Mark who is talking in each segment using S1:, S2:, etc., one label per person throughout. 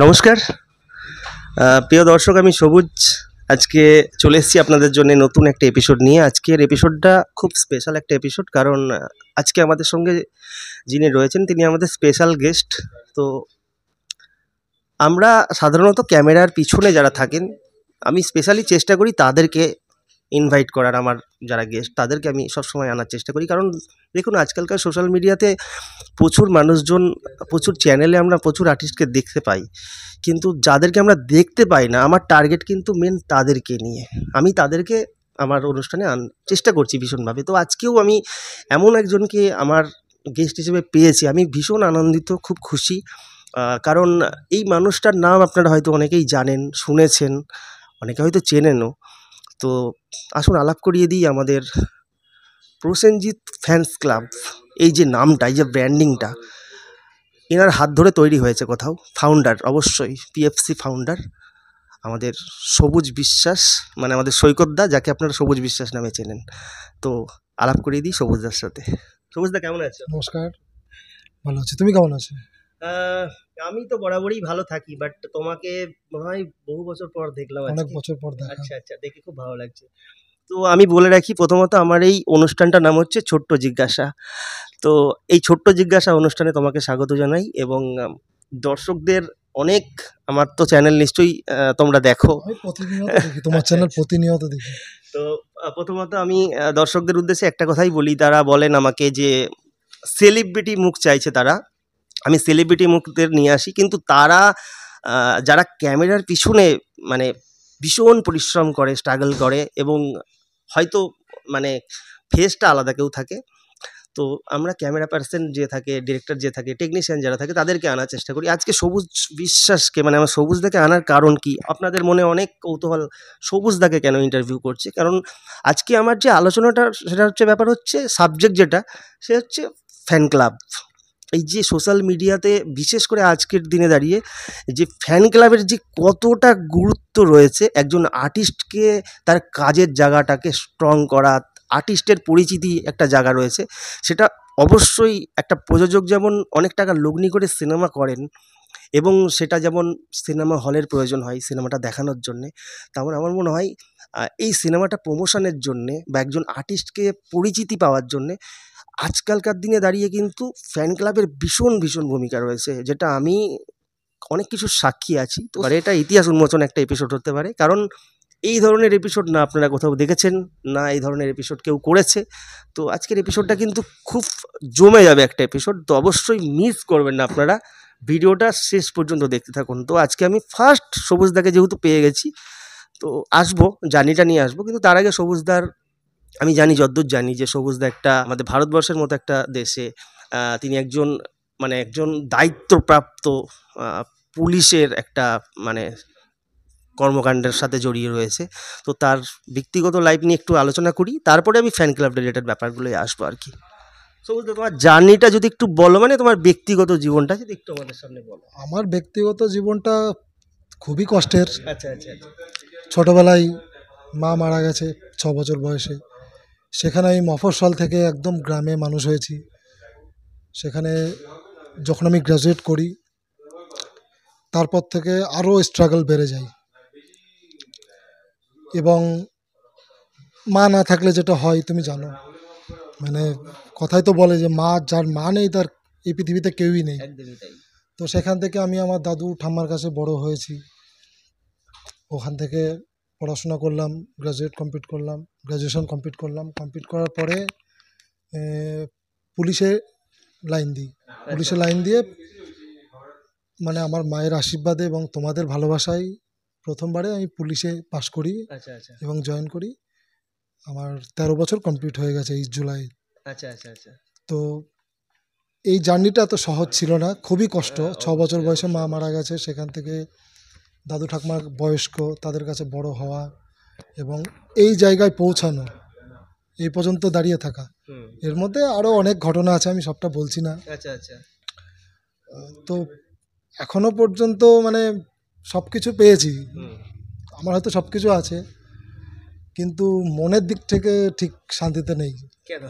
S1: নমস্কার প্রিয় দর্শক, আমি সবুজ। আজকে চলে এসেছি আপনাদের জন্য নতুন একটা এপিসোড নিয়ে। আজকের এপিসোডটা খুব স্পেশাল একটা এপিসোড, কারণ আজকে আমাদের সঙ্গে যিনি রয়েছেন তিনি আমাদের স্পেশাল গেস্ট। তো আমরা সাধারণত ক্যামেরার পিছনে যারা থাকেন, আমি স্পেশালি চেষ্টা করি তাদেরকে ইনভাইট করার। আমার যারা গেস্ট তাদেরকে আমি সবসময় আনার চেষ্টা করি, কারণ দেখুন আজকালকার সোশ্যাল মিডিয়াতে প্রচুর মানুষজন, প্রচুর চ্যানেলে আমরা প্রচুর আর্টিস্টকে দেখতে পাই, কিন্তু যাদেরকে আমরা দেখতে পাই না, আমার টার্গেট কিন্তু মেন তাদেরকে নিয়ে। আমি তাদেরকে আমার অনুষ্ঠানে চেষ্টা করছি ভীষণভাবে। তো আজকেও আমি এমন একজনকে আমার গেস্ট হিসেবে পেয়েছি, আমি ভীষণ আনন্দিত, খুব খুশি। কারণ এই মানুষটার নাম আপনারা হয়তো অনেকেই জানেন, শুনেছেন, অনেকে হয়তো চেনেনও। তো আসুন আলাপ করিয়ে দিই আমাদের প্রসেনজিৎ ফ্যান্স ক্লাব। এই যে নামটা, এই যে ব্র্যান্ডিংটা এনার হাত ধরে তৈরি হয়েছে কোথাও। ফাউন্ডার অবশ্যই পিএফসি ফাউন্ডার আমাদের সবুজ বিশ্বাস, মানে আমাদের সৈকতদা, যাকে আপনারা সবুজ বিশ্বাস নামে চেনেন। তো আলাপ করিয়ে দিই সবুজদার সাথে। সবুজদা, কেমন আছো?
S2: নমস্কার, ভালো আছি। তুমি কেমন আছো?
S1: আমি তো বরাবরই ভালো থাকি, বাট তোমাকে মনে হয় বহু বছর পর দেখলাম আজকে।
S2: অনেক বছর পর দেখা।
S1: আচ্ছা আচ্ছা, দেখে খুব ভালো লাগছে। তো আমি বলে রাখি, প্রথমত আমার এই অনুষ্ঠানটার নাম হচ্ছে ছোট্ট জিজ্ঞাসা। তো এই ছোট্ট জিজ্ঞাসা অনুষ্ঠানে তোমাকে স্বাগত জানাই, এবং দর্শকদের অনেক, আমার তো চ্যানেল নিশ্চয়ই তোমরা দেখো।
S2: আমি প্রতিনিয়ত দেখি তোমার চ্যানেল, প্রতিনিয়ত দেখি।
S1: তো প্রথমত আমি দর্শকদের উদ্দেশ্যে একটা কথাই বলি। তারা বলেন আমাকে যে সেলিব্রিটি মুখ চাইছে তারা, আমি সেলিব্রিটি মুখদের নিয়ে আসি, কিন্তু তারা যারা ক্যামেরার পিছনে মানে ভীষণ পরিশ্রম করে, স্ট্রাগল করে, এবং হয়তো মানে ফেসটা আলাদা কেউ থাকে। তো আমরা ক্যামেরা পার্সন যে থাকে, ডিরেক্টর যে থাকে, টেকনিশিয়ান যারা থাকে, তাদেরকে আনার চেষ্টা করি। আজকে সবুজ বিশ্বাসকে, মানে আমার সবুজদাকে আনার কারণ কি, আপনাদের মনে অনেক কৌতূহল সবুজদাকে কেন ইন্টারভিউ করছে। কারণ আজকে আমার যে আলোচনাটা, সেটা হচ্ছে ব্যাপার হচ্ছে সাবজেক্ট যেটা, সে হচ্ছে ফ্যান ক্লাব। এই যে সোশ্যাল মিডিয়াতে বিশেষ করে আজকের দিনে দাঁড়িয়ে যে ফ্যান ক্লাবের যে কতটা গুরুত্ব রয়েছে, একজন আর্টিস্টকে তার কাজের জায়গাটাকে স্ট্রং করা, আর্টিস্টের পরিচিতি একটা জায়গা রয়েছে, সেটা অবশ্যই একটা প্রযোজক যেমন অনেক টাকা লগ্নি করে সিনেমা করেন, এবং সেটা যেমন সিনেমা হলের প্রয়োজন হয় সিনেমাটা দেখানোর জন্যে, তেমন আমার মনে হয় এই সিনেমাটা প্রমোশনের জন্যে বা একজন আর্টিস্টকে পরিচিতি পাওয়ার জন্যে আজকালকার দিনে দাঁড়িয়ে কিন্তু ফ্যান ক্লাবের ভীষণ ভীষণ ভূমিকা রয়েছে, যেটা আমি অনেক কিছুর সাক্ষী আছি। তো এটা ইতিহাস উন্মোচন একটা এপিসোড হতে পারে, কারণ এই ধরনের এপিসোড না আপনারা কোথাও দেখেছেন, না এই ধরনের এপিসোড কেউ করেছে। তো আজকের এপিসোডটা কিন্তু খুব জমে যাবে একটা এপিসোড, তো অবশ্যই মিস করবেন না আপনারা, ভিডিওটা শেষ পর্যন্ত দেখতে থাকুন। তো আজকে আমি ফার্স্ট সবুজদাকে যেহেতু পেয়ে গেছি, তো আসবো, জার্নিটা নিয়ে আসবো, কিন্তু তার আগে সবুজদার, আমি জানি, যদ্দূর জানি, যে সবুজদা একটা আমাদের ভারতবর্ষের মতো একটা দেশে তিনি একজন, মানে একজন দায়িত্বপ্রাপ্ত পুলিশের একটা মানে কর্মকাণ্ডের সাথে জড়িয়ে রয়েছে। তো তার ব্যক্তিগত লাইফ নিয়ে একটু আলোচনা করি, তারপরে আমি ফ্যান ক্লাব রিলেটেড ব্যাপারগুলোই আসবো আর কি। সবুজদা, তোমার জার্নিটা যদি একটু বলো, মানে তোমার ব্যক্তিগত জীবনটা যদি একটু আমাদের সামনে বলো।
S2: আমার ব্যক্তিগত জীবনটা খুবই কষ্টের।
S1: আচ্ছা আচ্ছা আচ্ছা।
S2: ছোটোবেলায় মা মারা গেছে 6 বছর বয়সে। সেখানে আমি মফস্বল থেকে একদম গ্রামে মানুষ হয়েছি। সেখানে যখন আমি গ্র্যাজুয়েট করি, তারপর থেকে আরও স্ট্রাগল বেড়ে যায়। এবং মা না থাকলে যেটা হয় তুমি জানো, মানে কথাই তো বলে যে মা, যার মা নেই তার এই পৃথিবীতে কেউই নেই।
S1: একদমই তাই।
S2: তো সেখান থেকে আমি আমার দাদু ঠাম্মার কাছে বড় হয়েছি। ওখান থেকে পড়াশোনা করলাম, গ্র্যাজুয়েশন কমপ্লিট করলাম। কমপ্লিট করার পরে পুলিশে লাইন দিই। পুলিশে লাইন দিয়ে মানে আমার মায়ের আশীর্বাদে এবং তোমাদের ভালোবাসায় প্রথমবারে আমি পুলিশে পাশ করি
S1: আচ্ছা আচ্ছা
S2: এবং জয়েন করি। আমার 13 বছর কমপ্লিট হয়ে গেছে এই জুলাই।
S1: আচ্ছা আচ্ছা আচ্ছা।
S2: তো এই জার্নিটা এত সহজ ছিল না, খুবই কষ্ট। 6 বছর বয়সে মা মারা গেছে, সেখান থেকে দাদু ঠাকুমার বয়স্ক, তাদের কাছে বড় হওয়া এবং এই জায়গায় পৌঁছানো, এই পর্যন্ত দাঁড়িয়ে থাকা। এর মধ্যে আরও অনেক ঘটনা আছে, আমি সবটা বলছি না।
S1: আচ্ছা আচ্ছা।
S2: তো এখনো পর্যন্ত মানে সব কিছু পেয়েছি, আমার হয়তো সব কিছু আছে, কিন্তু মনের দিক থেকে ঠিক শান্তিতে নেই।
S1: কেন?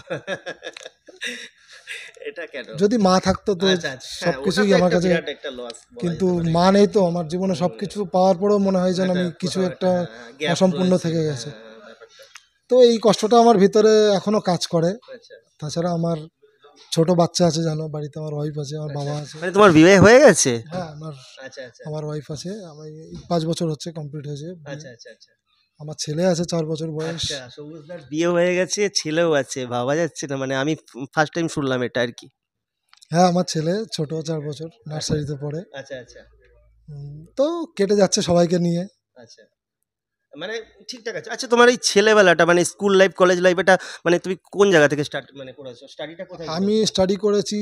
S1: এটা কেন?
S2: যদি মা থাকতো তো
S1: আচ্ছা, আচ্ছা। হ্যাঁ, ওটা
S2: সবকিছুই
S1: তো
S2: আমার
S1: একটা
S2: কাছে,
S1: বিরাট একটা loss বলাই
S2: কিন্তু
S1: যেতে পারে।
S2: মা নেই তো আমার জীবনে, সবকিছু পাওয়ার পরেও মনে হয় যেন
S1: একটা
S2: আমি কিছু
S1: কোথাও
S2: একটা
S1: gap
S2: অসম্পূর্ণ
S1: রয়েছে।
S2: থেকে
S1: হ্যাঁ,
S2: গেছে।
S1: হ্যাঁ, ব্যাপারটা।
S2: তো এই কষ্টটা আমার ভিতরে এখনো কাজ করে।
S1: আচ্ছা,
S2: তাছাড়া আমার ছোট বাচ্চা আছে, জানো, বাড়িতে আমার ওয়াইফ আছে, আমার
S1: আচ্ছা।
S2: বাবা আছে।
S1: মানে তোমার বিয়ে হয়ে গেছে?
S2: হ্যাঁ, আমার
S1: আচ্ছা, আচ্ছা।
S2: আমার ওয়াইফ আছে। আমি 5 বছর হচ্ছে কমপ্লিট হয়েছে বিয়ে।
S1: আচ্ছা, আচ্ছা, আচ্ছা।
S2: আমার ছেলে আছে 4 বছর বয়স।
S1: আচ্ছা, সবুজদার বিয়ে হয়ে গেছে, ছেলেও আছে। ভাবা যাচ্ছে না। মানে আমি ফার্স্ট টাইম শুনলাম এটা আরকি।
S2: হ্যাঁ, আমার ছেলে ছোট, 4 বছর,
S1: আচ্ছা,
S2: নার্সারিতে পড়ে।
S1: আচ্ছা, আচ্ছা,
S2: তো কেটে যাচ্ছে সবাইকে নিয়ে।
S1: আচ্ছা। মানে ঠিকঠাক আছে। আচ্ছা, তোমার এই ছেলেবেলাটা মানে স্কুল লাইফ, কলেজ লাইফ এটা মানে তুমি কোন জায়গা থেকে স্টার্ট মানে করেছো? স্টাডিটা কোথায়
S2: আমি
S1: করেছো?
S2: স্টাডি করেছি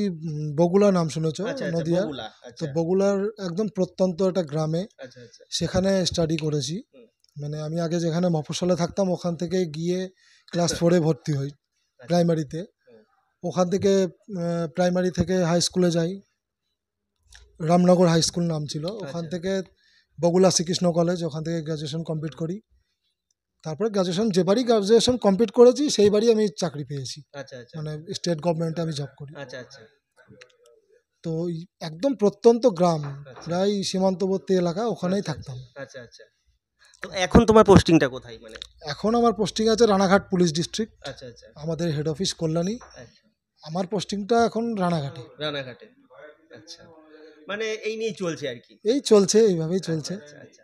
S2: বগুড়া, নাম শুনেছো,
S1: আচ্ছা, আচ্ছা,
S2: নদিয়ার।
S1: বগুলা।
S2: তো
S1: আচ্ছা,
S2: বগুড়ার একদম প্রত্যন্ত একটা গ্রামে,
S1: আচ্ছা, আচ্ছা।
S2: সেখানে স্টাডি করেছি।
S1: হুম,
S2: মানে আমি আগে যেখানে মফস্বলে থাকতাম ওখান থেকে গিয়ে ক্লাস 4-এ ভর্তি হই
S1: আচ্ছা,
S2: প্রাইমারিতে।
S1: হুম,
S2: ওখান থেকে প্রাইমারি থেকে হাই স্কুলে যাই, রামনগর হাই স্কুল নাম ছিল। ওখান
S1: আচ্ছা,
S2: থেকে বগুড়া শ্রীকৃষ্ণ কলেজ, ওখান থেকে গ্র্যাজুয়েশন কমপ্লিট করি। তারপরে গ্র্যাজুয়েশন, যে বাড়ি গ্র্যাজুয়েশন কমপ্লিট করেছি সেই বাড়ি আমি চাকরি পেয়েছি।
S1: আচ্ছা, আচ্ছা,
S2: মানে স্টেট গভর্নমেন্টে আমি জব করি।
S1: আচ্ছা, আচ্ছা,
S2: তো একদম প্রত্যন্ত গ্রাম,
S1: আচ্ছা,
S2: প্রায় সীমান্তবর্তী এলাকা, ওখানেই
S1: আচ্ছা,
S2: থাকতাম।
S1: আচ্ছা, আচ্ছা। তো এখন তোমার পোস্টিংটা কোথায় মানে?
S2: এখন আমার পোস্টিং আছে রানাঘাট পুলিশ ডিস্ট্রিক্ট,
S1: আচ্ছা, আচ্ছা,
S2: আমাদের হেড অফিস কল্যাণী।
S1: আচ্ছা।
S2: আমার পোস্টিংটা এখন রানাঘাটে।
S1: রানাঘাটে। আচ্ছা। মানে এই নিয়েই চলছে আরকি।
S2: এই চলছে, এইভাবেই
S1: আচ্ছা,
S2: চলছে।
S1: আচ্ছা, আচ্ছা।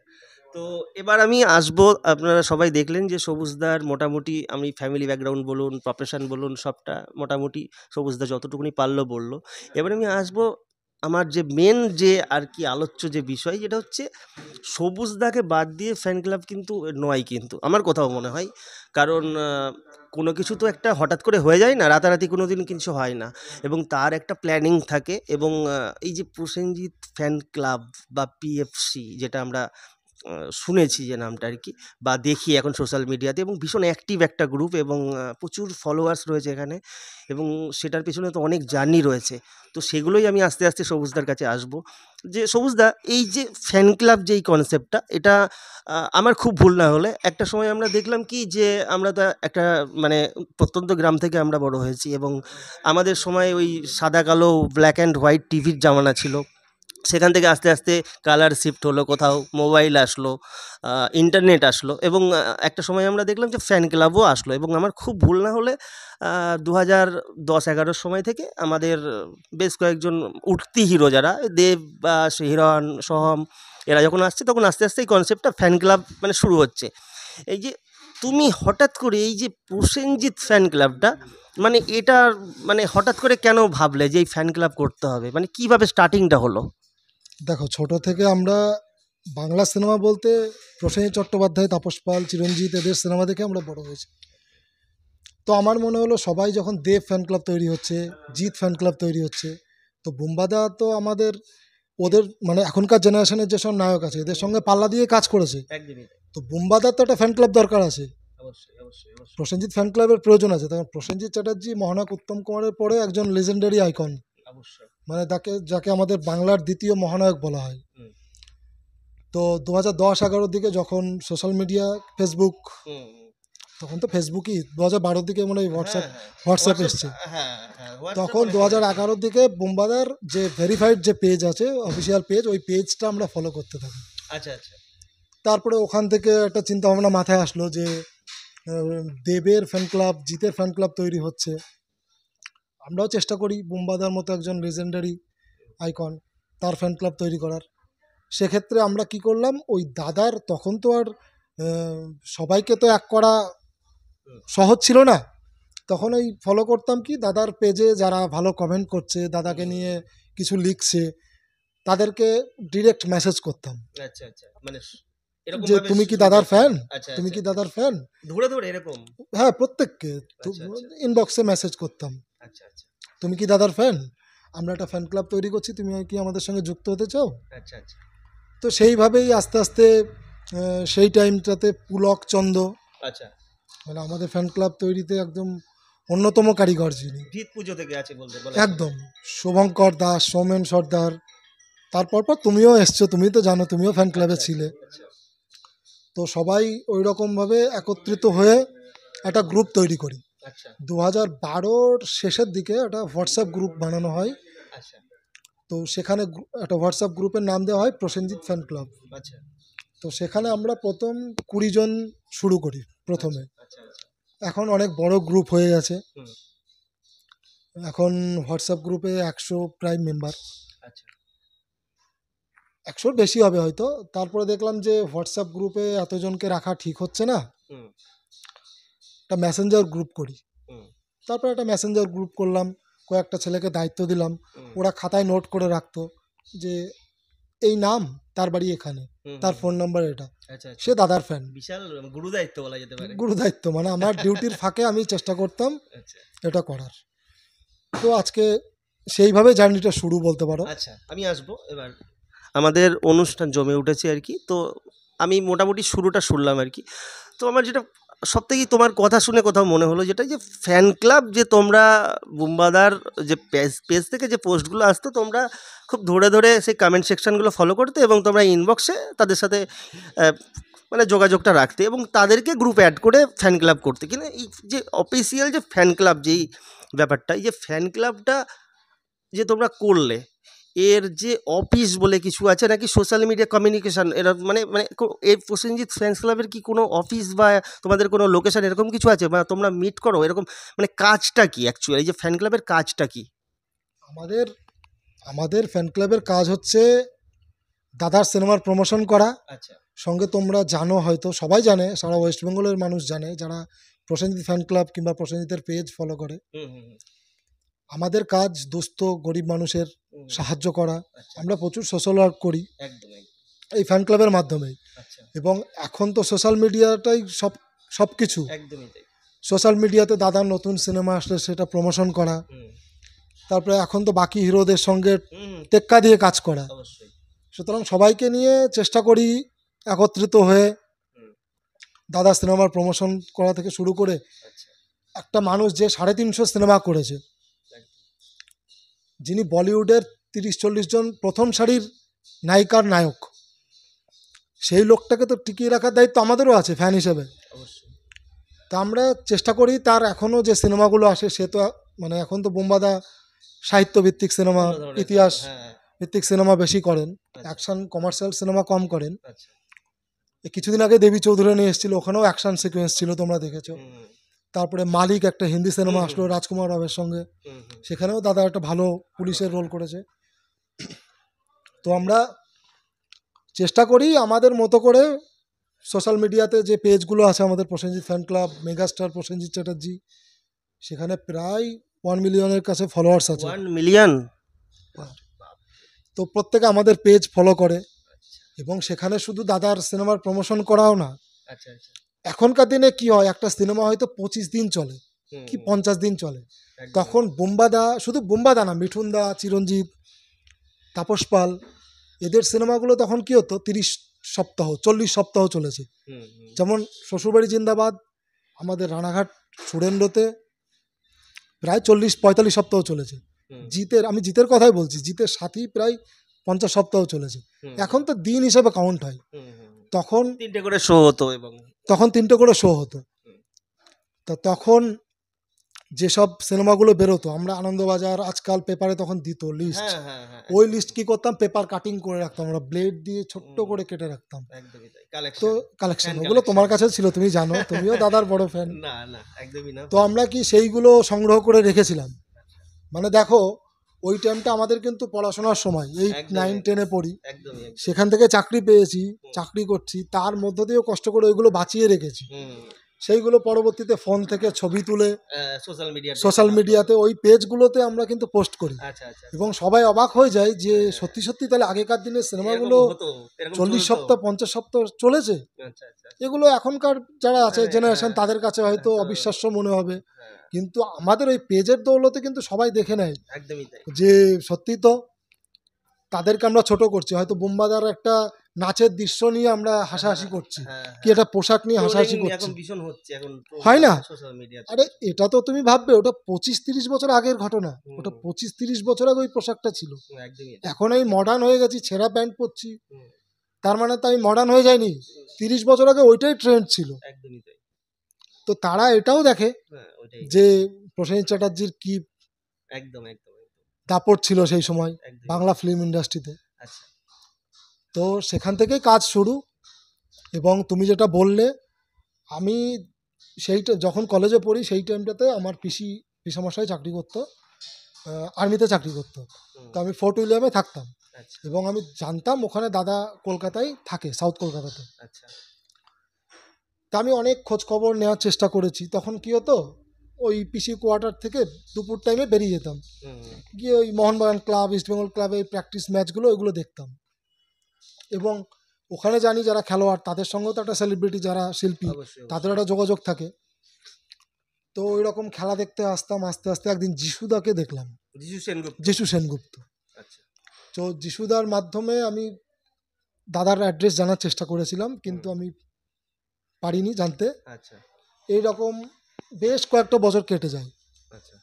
S1: তো এবার আমি আসবো, আপনারা সবাই দেখলেন যে সবুজদার মোটামুটি আমি ফ্যামিলি ব্যাকগ্রাউন্ড বলুন, প্রফেশন বলুন, সবটা মোটামুটি সবুজদা যতটুকুনি পারলো বলল। এবার আমি আসবো আমার যে মেন যে আর কি আলোচ্য যে বিষয়, যেটা হচ্ছে সবুজদাকে বাদ দিয়ে ফ্যান ক্লাব কিন্তু নয় কিন্তু আমার কোথাও মনে হয়। কারণ কোনো কিছু তো একটা হঠাৎ করে হয়ে যায় না, রাতারাতি কোনো দিন কিছু হয় না, এবং তার একটা প্ল্যানিং থাকে। এবং এই যে প্রসেনজিৎ ফ্যান ক্লাব বা পিএফসি, যেটা আমরা শুনেছি যে নামটা আর কি, বা দেখি এখন সোশ্যাল মিডিয়াতে, এবং ভীষণ অ্যাক্টিভ একটা গ্রুপ, এবং প্রচুর ফলোয়ার্স রয়েছে এখানে, এবং সেটার পেছনে তো অনেক জার্নি রয়েছে। তো সেগুলোই আমি আস্তে আস্তে সবুজদার কাছে আসবো, যে সবুজদা এই যে ফ্যান ক্লাব যেই কনসেপ্টটা, এটা আমার খুব ভুল না হলে একটা সময় আমরা দেখলাম কি যে আমরা তো একটা মানে প্রত্যন্ত গ্রাম থেকে আমরা বড় হয়েছি, এবং আমাদের সময় ওই সাদা কালো ব্ল্যাক অ্যান্ড হোয়াইট টিভির জামানা ছিল। সেখান থেকে আস্তে আস্তে কালার শিফট হলো, কোথাও মোবাইল আসলো, ইন্টারনেট আসলো, এবং একটা সময় আমরা দেখলাম যে ফ্যান ক্লাবও আসলো। এবং আমার খুব ভুল না হলে 2010-11 সময় থেকে আমাদের বেশ কয়েকজন উঠতি হিরো, যারা দেব বা হিরণ সোহম, এরা যখন আসছে তখন আস্তে আস্তে এই কনসেপ্টটা ফ্যান ক্লাব মানে শুরু হচ্ছে। এই যে তুমি হঠাৎ করে এই যে প্রসেনজিৎ ফ্যান ক্লাবটা, মানে এটা মানে হঠাৎ করে কেন ভাবলে যে এই ফ্যান ক্লাব করতে হবে, মানে কিভাবে স্টার্টিংটা হলো?
S2: দেখো, ছোট থেকে আমরা বাংলা সিনেমা বলতে প্রসেনজিৎ চট্টোপাধ্যায়, তাপস পাল, চিরঞ্জিত, এদের সিনেমা দেখে আমরা বড় হয়েছি। তো আমার মনে হলো সবাই যখন দেব ফ্যান ক্লাব তৈরি হচ্ছে, জিৎ ফ্যান ক্লাব তৈরি হচ্ছে, তো বুম্বাদা তো আমাদের, ওদের মানে এখনকার জেনারেশনের যেসব নায়ক আছে এদের সঙ্গে পাল্লা দিয়ে কাজ করেছে।
S1: একদমই তাই।
S2: তো বুম্বাদার তো একটা ফ্যান ক্লাব দরকার আছে,
S1: অবশ্যই, অবশ্যই, অবশ্যই,
S2: প্রসেনজিৎ ফ্যান ক্লাবের প্রয়োজন আছে। তখন প্রসেনজিৎ চ্যাটার্জি মহানায়ক উত্তম কুমারের পরে একজন লেজেন্ডারি আইকন,
S1: অবশ্যই।
S2: মানে যাকে আমাদের বাংলার দ্বিতীয় মহানায়ক বলা হয়।
S1: হুম,
S2: তো 2010-11 দিকে যখন সোশ্যাল মিডিয়া, ফেসবুক,
S1: হুম,
S2: তখন তো ফেসবুকই 2012 দিকে মনে হয়
S1: হ্যাঁ, হ্যাঁ।
S2: হোয়াটসঅ্যাপ এসছে।
S1: হ্যাঁ, হ্যাঁ, WhatsApp
S2: তখন
S1: অনেক পরে।
S2: 2011 দিকে বুম্বাদার যে ভেরিফাইড যে পেজ আছে, অফিসিয়াল পেজ, ওই পেজটা আমরা ফলো করতে থাকি।
S1: আচ্ছা, আচ্ছা।
S2: তারপরে ওখান থেকে একটা চিন্তা ভাবনা মাথায় আসলো যে দেবের ফ্যান ক্লাব, জিতের ফ্যান ক্লাব তৈরি হচ্ছে, আমরাও চেষ্টা করি বুম্বাদার মতো একজন লেজেন্ডারি আইকন, তার ফ্যান ক্লাব তৈরি করার। সেক্ষেত্রে আমরা কি করলাম, ওই দাদার, তখন তো আর সবাইকে তো এক করা সহজ ছিল না, তখন ওই ফলো করতাম কি, দাদার পেজে যারা ভালো কমেন্ট করছে, দাদাকে নিয়ে কিছু লিখছে, তাদেরকে ডিরেক্ট মেসেজ করতাম
S1: আচ্ছা, আচ্ছা। মানে এরকম
S2: যে
S1: ভাবে
S2: তুমি কি
S1: শুরু
S2: দাদার
S1: করতে
S2: ফ্যান,
S1: হবে। আচ্ছা,
S2: তুমি
S1: আচ্ছা।
S2: কি দাদার ফ্যান।
S1: ধরে, ধরে এরকম?
S2: হ্যাঁ, প্রত্যেককে
S1: আচ্ছা, আচ্ছা।
S2: ইনবক্সে মেসেজ করতাম,
S1: আচ্ছা, আচ্ছা।
S2: তুমি কি দাদার ফ্যান, আমরা একটা ফ্যান ক্লাব তৈরি করছি, তুমি কি আমাদের সঙ্গে যুক্ত হতে চাও।
S1: আচ্ছা, আচ্ছা।
S2: তো সেইভাবেই আস্তে আস্তে সেই টাইমটাতে পুলক চন্দ,
S1: আচ্ছা।
S2: মানে আমাদের ফ্যান ক্লাব তৈরিতে একদম অন্যতম কারিগর যিনি,
S1: ভিত পুজো থেকে আছে বলতে বলা
S2: একদম শুভঙ্কর দাস, সৌমেন সর্দার, তারপর তুমিও এসছো, তুমি তো জানো, তুমিও ফ্যান ক্লাবে
S1: আচ্ছা,
S2: ছিলে।
S1: আচ্ছা।
S2: তো সবাই ওই রকমভাবে একত্রিত হয়ে একটা গ্রুপ তৈরি করি।
S1: আচ্ছা
S2: 2012-র শেষের দিকে একটা হোয়াটসঅ্যাপ গ্রুপ বানানো হয়।
S1: আচ্ছা
S2: তো সেখানে একটা হোয়াটসঅ্যাপ গ্রুপের নাম দেওয়া হয় প্রসেনজিৎ ফ্যান ক্লাব।
S1: আচ্ছা
S2: তো সেখানে আমরা প্রথম 20 জন শুরু করি প্রথমে।
S1: আচ্ছা আচ্ছা
S2: এখন অনেক বড় গ্রুপ হয়ে গেছে।
S1: হুম
S2: এখন হোয়াটসঅ্যাপ গ্রুপে 100 প্রায় মেম্বার,
S1: আচ্ছা
S2: 100-র বেশি হবে হয়তো। তারপরে দেখলাম যে হোয়াটসঅ্যাপ গ্রুপে এতজনকে রাখা ঠিক হচ্ছে না,
S1: হুম
S2: একটা মেসেঞ্জার গ্রুপ করি।
S1: হুম
S2: তারপরে একটা মেসেঞ্জার গ্রুপ করলাম, কয়েকটা ছেলেকে দায়িত্ব দিলাম,
S1: হুম
S2: ওরা খাতায় নোট করে রাখতো যে এই নাম, তার বাড়ি এখানে,
S1: হুম
S2: তার
S1: হুম
S2: ফোন নাম্বার এটা,
S1: আচ্ছা আচ্ছা
S2: সে দাদার ফ্যান।
S1: বিশাল গুরু দায়িত্ব বলা যেতে পারে।
S2: গুরু দায়িত্ব মানে আমার ডিউটির ফাঁকে আমি চেষ্টা করতাম
S1: আচ্ছা
S2: এটা করার। তো আজকে সেইভাবে জার্নিটা শুরু বলতে পারো।
S1: আচ্ছা আমি আসবো এবার, আমাদের অনুষ্ঠান জমে উঠেছে আর কি। তো আমি মোটামুটি শুরুটা শুনলাম আর কি। তো আমার যেটা সব থেকেই তোমার কথা শুনে কোথাও মনে হলো যেটা, যে ফ্যান ক্লাব যে তোমরা বুম্বাদার যে পেজ পেজ থেকে যে পোস্টগুলো আসতো, তোমরা খুব ধরে ধরে সেই কমেন্ট সেকশনগুলো ফলো করতে এবং তোমরা ইনবক্সে তাদের সাথে আহ, মানে যোগাযোগটা রাখতে এবং তাদেরকে গ্রুপে অ্যাড করে ফ্যান ক্লাব করতে। কিন্তু এই যে অফিসিয়াল যে ফ্যান ক্লাব যেই ব্যাপারটা, এই যে ফ্যান ক্লাবটা যে তোমরা করলে, এর যে অফিস বলে কিছু আছে নাকি সোশ্যাল মিডিয়া কমিউনিকেশন, এরা মানে মানে এই প্রসেনজিৎ ফ্যান্স ক্লাবের কি কোনো অফিস বা তোমাদের কোনো লোকেশন এরকম কিছু আছে, বা তোমরা মিট করো এরকম, মানে কাজটা কি অ্যাকচুয়ালি, যে ফ্যান ক্লাবের কাজটা কি?
S2: আমাদের আমাদের ফ্যান ক্লাবের কাজ হচ্ছে দাদার সিনেমার প্রমোশন করা।
S1: আচ্ছা
S2: সঙ্গে তোমরা জানো, হয়তো সবাই জানে, সারা ওয়েস্ট বেঙ্গলের মানুষ জানে যারা প্রসেনজিৎ ফ্যান ক্লাব কিংবা প্রসেনজিতের পেজ ফলো করে,
S1: হুম হুম হুম,
S2: আমাদের কাজ দুস্থ গরিব মানুষের
S1: হুম,
S2: সাহায্য করা।
S1: আচ্ছা
S2: আমরা প্রচুর সোশ্যাল ওয়ার্ক করি
S1: একদম একদম
S2: এই ফ্যান ক্লাবের মাধ্যমেই।
S1: আচ্ছা
S2: এবং এখন তো সোশ্যাল মিডিয়াটাই সব কিছু।
S1: একদমই তাই।
S2: সোশ্যাল মিডিয়াতে দাদার নতুন সিনেমা আসলে সেটা প্রমোশন করা,
S1: হুম
S2: তারপরে এখন তো বাকি হিরোদের সঙ্গে
S1: হুম
S2: টেক্কা দিয়ে কাজ করা।
S1: অবশ্যই।
S2: সুতরাং সবাইকে নিয়ে চেষ্টা করি একত্রিত হয়ে
S1: হুম
S2: দাদা সিনেমার প্রমোশন করা থেকে শুরু করে
S1: আচ্ছা
S2: একটা মানুষ যে 350 সিনেমা করেছে,
S1: একদম।
S2: যিনি বলিউডের 30-40 জন প্রথম সারির নায়িকার নায়ক, সেই লোকটাকে তো টিকিয়ে রাখার দায়িত্ব আমাদেরও আছে ফ্যান হিসেবে।
S1: অবশ্যই
S2: তা আমরা চেষ্টা করি তার এখনও যে সিনেমাগুলো আসে, সে তো মানে এখন তো বোম্বাদা সাহিত্যভিত্তিক সিনেমা,
S1: অন্য ধরনের
S2: ইতিহাস
S1: হ্যাঁ
S2: ভিত্তিক সিনেমা বেশি করেন,
S1: আচ্ছা
S2: অ্যাকশন কমার্শিয়াল সিনেমা কম করেন।
S1: আচ্ছা
S2: এই কিছুদিন আগে দেবী চৌধুরী নিয়ে এসেছিল, ওখানেও অ্যাকশন সিকোয়েন্স ছিল, তোমরা দেখেছো।
S1: হুম
S2: তারপরে মালিক একটা হিন্দি সিনেমা
S1: হুম,
S2: আসলো
S1: হুম।
S2: রাজকুমার রাওয়ের সঙ্গে,
S1: হুম হুম
S2: সেখানেও দাদা একটা ভালো পুলিশের রোল করেছে। তো আমরা চেষ্টা করি আমাদের মতো করে সোশ্যাল মিডিয়াতে যে পেজগুলো আছে আমাদের, Prosenjit fan club, megastar Prosenjit Chatterjee, সেখানে প্রায় 1 মিলিয়নের কাছে ফলোয়ার্স আছে।
S1: 1 মিলিয়ন।
S2: তো প্রত্যেকে আমাদের পেজ ফলো করে এবং সেখানে শুধু দাদার সিনেমার প্রমোশন করাও না,
S1: আচ্ছা আচ্ছা
S2: এখনকার দিনে কি হয়, একটা সিনেমা হয়তো 25 দিন চলে
S1: হুম
S2: কি
S1: হুম,
S2: 50 দিন চলে,
S1: একদম,
S2: তখন বোম্বাদা, শুধু বোম্বাদা না, মিঠুনদা, চিরঞ্জিত, তাপস পাল, এদের সিনেমাগুলো তখন কি হতো 30 সপ্তাহ 40 সপ্তাহ চলেছে।
S1: হুম হুম
S2: যেমন শ্বশুরবাড়ি জিন্দাবাদ আমাদের রানাঘাট সুরেন্দ্রতে প্রায় 40-45 সপ্তাহ চলেছে।
S1: হুম
S2: আমি জিতের কথাই বলছি, জিতের সাথী প্রায় 50 সপ্তাহ চলেছে।
S1: হুম,
S2: এখন তো দিন হিসেবে কাউন্ট হয়,
S1: হুম হুম,
S2: তখন
S1: 3টে করে শো হতো এবং
S2: তখন 3টে করে শো হতো।
S1: হুম,
S2: তা তখন যেসব সিনেমাগুলো বেরোতো, আমরা আনন্দবাজার, আজকাল পেপারে তখন দিত লিস্ট,
S1: হ্যাঁ হ্যাঁ হ্যাঁ
S2: ওই লিস্ট কি করতাম, পেপার কাটিং করে রাখতাম, আমরা ব্লেড দিয়ে ছোট্ট করে কেটে রাখতাম।
S1: একদমই তাই,
S2: তো
S1: কালেকশন,
S2: কালেকশন,
S1: ফ্যান
S2: ওগুলো
S1: কালেকশন।
S2: তোমার কাছে ছিল, তুমি জানো, তুমিও দাদার বড় ফ্যান।
S1: না না একদমই না।
S2: তো আমরা কি সেইগুলো সংগ্রহ করে রেখেছিলাম। মানে দেখো, ওই টাইমটা আমাদের কিন্তু পড়াশোনার সময়, এই
S1: একদমই
S2: 9-10-এ পড়ি,
S1: একদমই একদম।
S2: সেখান থেকে চাকরি পেয়েছি, চাকরি করছি, তার মধ্য দিয়েও কষ্ট করে ওইগুলো বাঁচিয়ে রেখেছি।
S1: হুম
S2: সেইগুলো পরবর্তীতে ফোন থেকে ছবি তুলে
S1: সোশ্যাল মিডিয়া,
S2: সোশ্যাল মিডিয়াতে ওই পেজগুলোতে আমরা কিন্তু পোস্ট করি,
S1: আচ্ছা আচ্ছা
S2: এবং সবাই অবাক হয়ে যায় যে সত্যি সত্যি তাহলে আগেকার দিনের সিনেমাগুলো
S1: এরকম হতো, এরকম
S2: 40
S1: চলতো।
S2: সপ্তাহ 50 সপ্তাহ চলেছে।
S1: আচ্ছা আচ্ছা
S2: এগুলো এখনকার যারা আছে
S1: হ্যাঁ,
S2: জেনারেশন,
S1: হ্যাঁ,
S2: তাদের কাছে হয়তো
S1: হ্যাঁ, তো-
S2: অবিশ্বাস্য মনে হবে,
S1: হ্যাঁ,
S2: কিন্তু আমাদের ওই পেজের দৌলতে কিন্তু সবাই দেখে নেয়
S1: একদমই তাই।
S2: যে সত্যি তো তাদেরকে আমরা ছোট করছি, হয়তো বোম্বাদার একটা নাচের দৃশ্য নিয়ে আমরা হাসাহাসি করছি,
S1: হ্যাঁ
S2: কি একটা পোশাক নিয়ে হাসাহাসি
S1: ট্রোলিং
S2: করছি,
S1: এখন ভীষণ হচ্ছে এখন,
S2: হয় না?
S1: সোশ্যাল মিডিয়াতে।
S2: আরে এটা তো তুমি ভাববে ওটা 25-30 বছর আগের ঘটনা, ওটা 25-30 বছর আগে ওই পোশাকটা ছিল।
S1: একদমই তাই।
S2: এখন আমি মডার্ন হয়ে গেছি, ছেঁড়া প্যান্ট পরছি,
S1: হুম,
S2: তার মানে তো আমি মডার্ন হয়ে যাইনি, 30 বছর আগে ওইটাই ট্রেন্ড ছিল।
S1: একদমই তাই।
S2: তো তারা এটাও দেখে
S1: হ্যাঁ, ওই ওটাই
S2: যে প্রসেনজিৎ চ্যাটার্জির কি
S1: একদম একদম
S2: দাপট ছিল সেই সময়
S1: একদম।
S2: বাংলা ফিল্ম ইন্ডাস্ট্রিতে।
S1: আচ্ছা
S2: তো সেখান থেকেই কাজ শুরু। এবং তুমি যেটা বললে, আমি সেইটা যখন কলেজে পড়ি সেই টাইমটাতে আমার পিসামশাই চাকরি করতো, আর্মিতে চাকরি করতো।
S1: হুম,
S2: তো আমি ফোর্ট উইলিয়ামে থাকতাম
S1: আচ্ছা
S2: এবং আমি জানতাম ওখানে দাদা কলকাতায় থাকে, সাউথ কলকাতাতে।
S1: আচ্ছা
S2: তা আমি অনেক খোঁজ খবর নেওয়ার চেষ্টা করেছি। তখন কী হতো, ওই পিসি কোয়ার্টার থেকে দুপুর টাইমে বেরিয়ে যেতাম,
S1: হুম,
S2: গিয়ে ওই মোহনবাগান ক্লাব, ইস্টবেঙ্গল ক্লাবে প্র্যাকটিস ম্যাচগুলো ওইগুলো দেখতাম। এবং ওখানে জানি যারা খেলোয়াড় তাদের সঙ্গেও তো একটা সেলিব্রিটি যারা শিল্পী
S1: অবশ্যই
S2: তাদের
S1: অবশ্যই।
S2: একটা যোগাযোগ থাকে। তো ওই রকম খেলা দেখতে আসতাম, আস্তে আস্তে একদিন যিশুদাকে দেখলাম,
S1: যিশু সেনগুপ্ত।
S2: যিশু সেনগুপ্ত।
S1: আচ্ছা
S2: তো যিশুদার মাধ্যমে আমি দাদার অ্যাড্রেস জানার চেষ্টা করেছিলাম, কিন্তু
S1: হুম,
S2: আমি পারিনি জানতে।
S1: আচ্ছা
S2: এই রকম বেশ কয়েকটা বছর কেটে যায়।
S1: আচ্ছা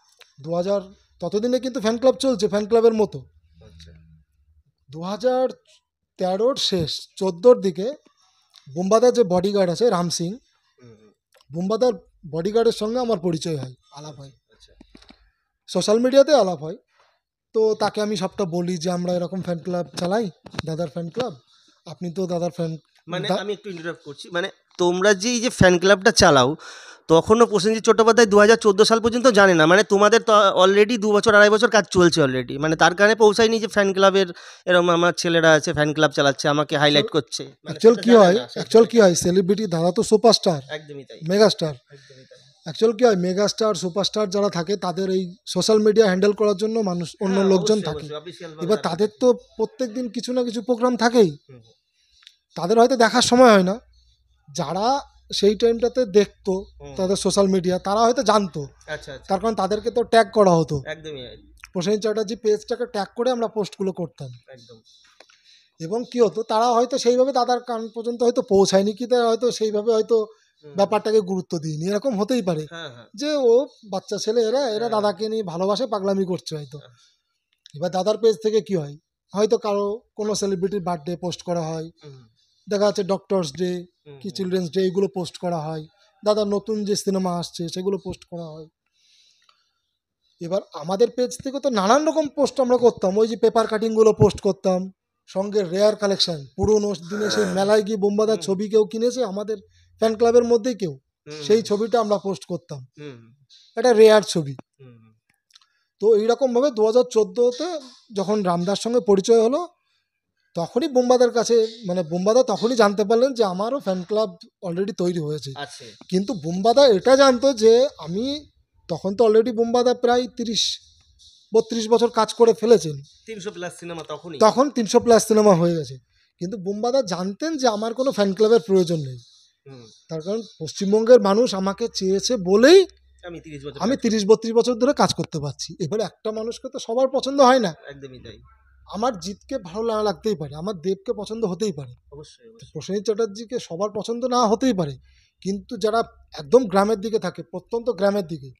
S2: 2000 ততদিনে কিন্তু ফ্যান ক্লাব চলছে, ফ্যান ক্লাবের মতো।
S1: আচ্ছা
S2: 2013 শেষ 14 দিকে বোম্বাদার যে বডিগার্ড আছে রাম সিং,
S1: হুম, হুম,
S2: বোম্বাদার বডিগার্ডের সঙ্গে আমার পরিচয় হয়, আলাপ হয়,
S1: আচ্ছা
S2: সোশ্যাল মিডিয়াতে আলাপ হয়। তো তাকে আমি সবটা বলি যে আমরা এরকম ফ্যান ক্লাব চালাই, দাদার ফ্যান ক্লাব, আপনি তো দাদার ফ্যান।
S1: মানে আমি একটু ইন্টারাপ্ট করছি, মানে তোমরা যে এই যে ফ্যান ক্লাবটা চালাও তখনও প্রসেনজিৎ চট্টোপাধ্যায় 2014 সাল পর্যন্ত জানে না, মানে তোমাদের তো অলরেডি 2 বছর 2.5 বছর কাজ চলছে অলরেডি, মানে তার কারণে পৌঁছায়নি যে ফ্যান ক্লাবের এরকম আমার ছেলেরা আছে ফ্যান ক্লাব চালাচ্ছে আমাকে হাইলাইট করছে, মানে
S2: অ্যাকচুয়াল
S1: সেটা
S2: কী
S1: জানে
S2: হয়,
S1: না সেই
S2: অ্যাকচুয়াল কী
S1: সময়টা।
S2: হয়, সেলিব্রিটি দাদা তো সুপারস্টার,
S1: একদমই তাই
S2: মেগাস্টার।
S1: একদমই তাই।
S2: অ্যাকচুয়াল কী হয়, মেগাস্টার সুপারস্টার যারা থাকে তাদের এই সোশ্যাল মিডিয়া হ্যান্ডেল করার জন্য মানুষ, অন্য
S1: হ্যাঁ
S2: লোকজন
S1: অবশ্যই
S2: থাকে।
S1: অবশ্যই অফিসিয়াল ভাবে
S2: এবার
S1: তারা
S2: তাদের
S1: থাকে।
S2: তো প্রত্যেক দিন কিছু না কিছু প্রোগ্রাম থাকেই,
S1: হুম, হুম,
S2: তাদের হয়তো দেখার সময় হয় না। যারা সেই টাইমটাতে দেখতো
S1: হুম,
S2: তাদের সোশ্যাল মিডিয়া, তারা হয়তো জানতো,
S1: আচ্ছা আচ্ছা
S2: তার কারণ তাদেরকে তো ট্যাগ করা হতো।
S1: একদমই
S2: প্রসেনজিৎ চ্যাটার্জি পেজটাকে ট্যাগ করে আমরা পোস্টগুলো করতাম।
S1: একদম
S2: এবং কী হতো, তারা হয়তো সেইভাবে দাদার কান পর্যন্ত হয়তো পৌঁছায়নি, কি তারা হয়তো সেইভাবে হয়তো
S1: হুম,
S2: ব্যাপারটাকে গুরুত্ব দিইনি, এরকম হতেই পারে।
S1: হ্যাঁ হ্যাঁ
S2: যে ও বাচ্চা ছেলে, এরা
S1: হ্যাঁ,
S2: দাদাকে নিয়ে ভালোবাসে, পাগলামি করছে হয়তো।
S1: হ্যাঁ,
S2: এবার দাদার পেজ থেকে কি হয়, হয়তো কারো কোনো সেলিব্রিটির বার্থডে পোস্ট করা হয়,
S1: হুম,
S2: দেখা যাচ্ছে ডক্টরস ডে
S1: হুম,
S2: কি
S1: হুম,
S2: চিলড্রেন্স ডে, এগুলো পোস্ট করা হয়, দাদার নতুন যে সিনেমা আসছে সেগুলো পোস্ট করা হয়। এবার আমাদের পেজ থেকে তো নানান রকম পোস্ট আমরা করতাম, ওই যে পেপার কাটিংগুলো পোস্ট করতাম, সঙ্গে রেয়ার কালেকশন পুরোনো দিনে সেই মেলায় গিয়ে বোম্বাদার
S1: হুম,
S2: ছবি কেউ কিনেছে আমাদের ফ্যান ক্লাবের মধ্যেই কেউ,
S1: হুম,
S2: সেই ছবিটা আমরা পোস্ট করতাম,
S1: হুম,
S2: এটা রেয়ার ছবি।
S1: হুম, হুম,
S2: তো এইরকমভাবে 2014-তে যখন রামদার সঙ্গে পরিচয় হলো, তখনই বোম্বাদার কাছে, মানে বোম্বাদা তখনই জানতে পারলেন যে আমারও ফ্যান ক্লাব অলরেডি তৈরি হয়েছে।
S1: আছে
S2: কিন্তু বোম্বাদা এটা জানতো যে আমি, তখন তো অলরেডি বোম্বাদা প্রায় 30-32 বছর কাজ করে ফেলেছেন,
S1: 300+ সিনেমা তখনই।
S2: তখন 300+ সিনেমা হয়ে গেছে। কিন্তু বোম্বাদা জানতেন যে আমার কোনো ফ্যান ক্লাবের প্রয়োজন নেই,
S1: হুম,
S2: তার কারণ পশ্চিমবঙ্গের মানুষ আমাকে চেয়েছে বলেই
S1: আমি 30 বছর
S2: আমি
S1: কাজ
S2: 30-32 বছর ধরে কাজ করতে পারছি। এবারে একটা মানুষকে তো সবার পছন্দ হয় না,
S1: একদমই তাই
S2: আমার জিতকে ভালো না লাগতেই পারে, আমার দেবকে পছন্দ হতেই পারে,
S1: অবশ্যই অবশ্যই
S2: প্রসেনজিৎ চ্যাটার্জিকে সবার পছন্দ না হতেই পারে। কিন্তু যারা একদম গ্রামের দিকে থাকে, প্রত্যন্ত গ্রামের দিকে,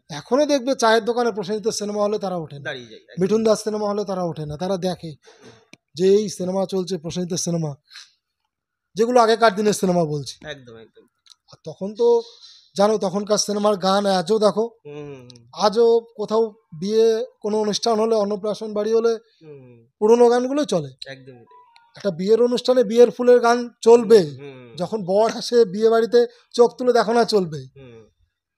S2: এখনও দেখবে চায়ের দোকানে প্রসেনজিতের সিনেমা হলে তারা ওঠে না,
S1: দাঁড়িয়ে যাই একদম।
S2: মিঠুন দাস সিনেমা হলে তারা ওঠে না, তারা দেখে যে এই সিনেমা চলছে প্রসেনজিতের সিনেমা, যেগুলো আগেকার দিনের সিনেমা বলছি।
S1: একদম একদম
S2: আর তখন তো জানো তখনকার সিনেমার গান আজও দেখো,
S1: হুম, হুম, হুম,
S2: আজও কোথাও বিয়ে কোনো অনুষ্ঠান হলে, অন্নপ্রাশন বাড়ি হলে
S1: হুম,
S2: পুরোনো গানগুলোই চলে।
S1: একদমই তাই
S2: একটা বিয়ের অনুষ্ঠানে বিয়ের ফুলের গান চলবে,
S1: হুম,
S2: যখন বর আসে বিয়ে বাড়িতে চোখ তুলে দেখো না চলবে।
S1: হুম,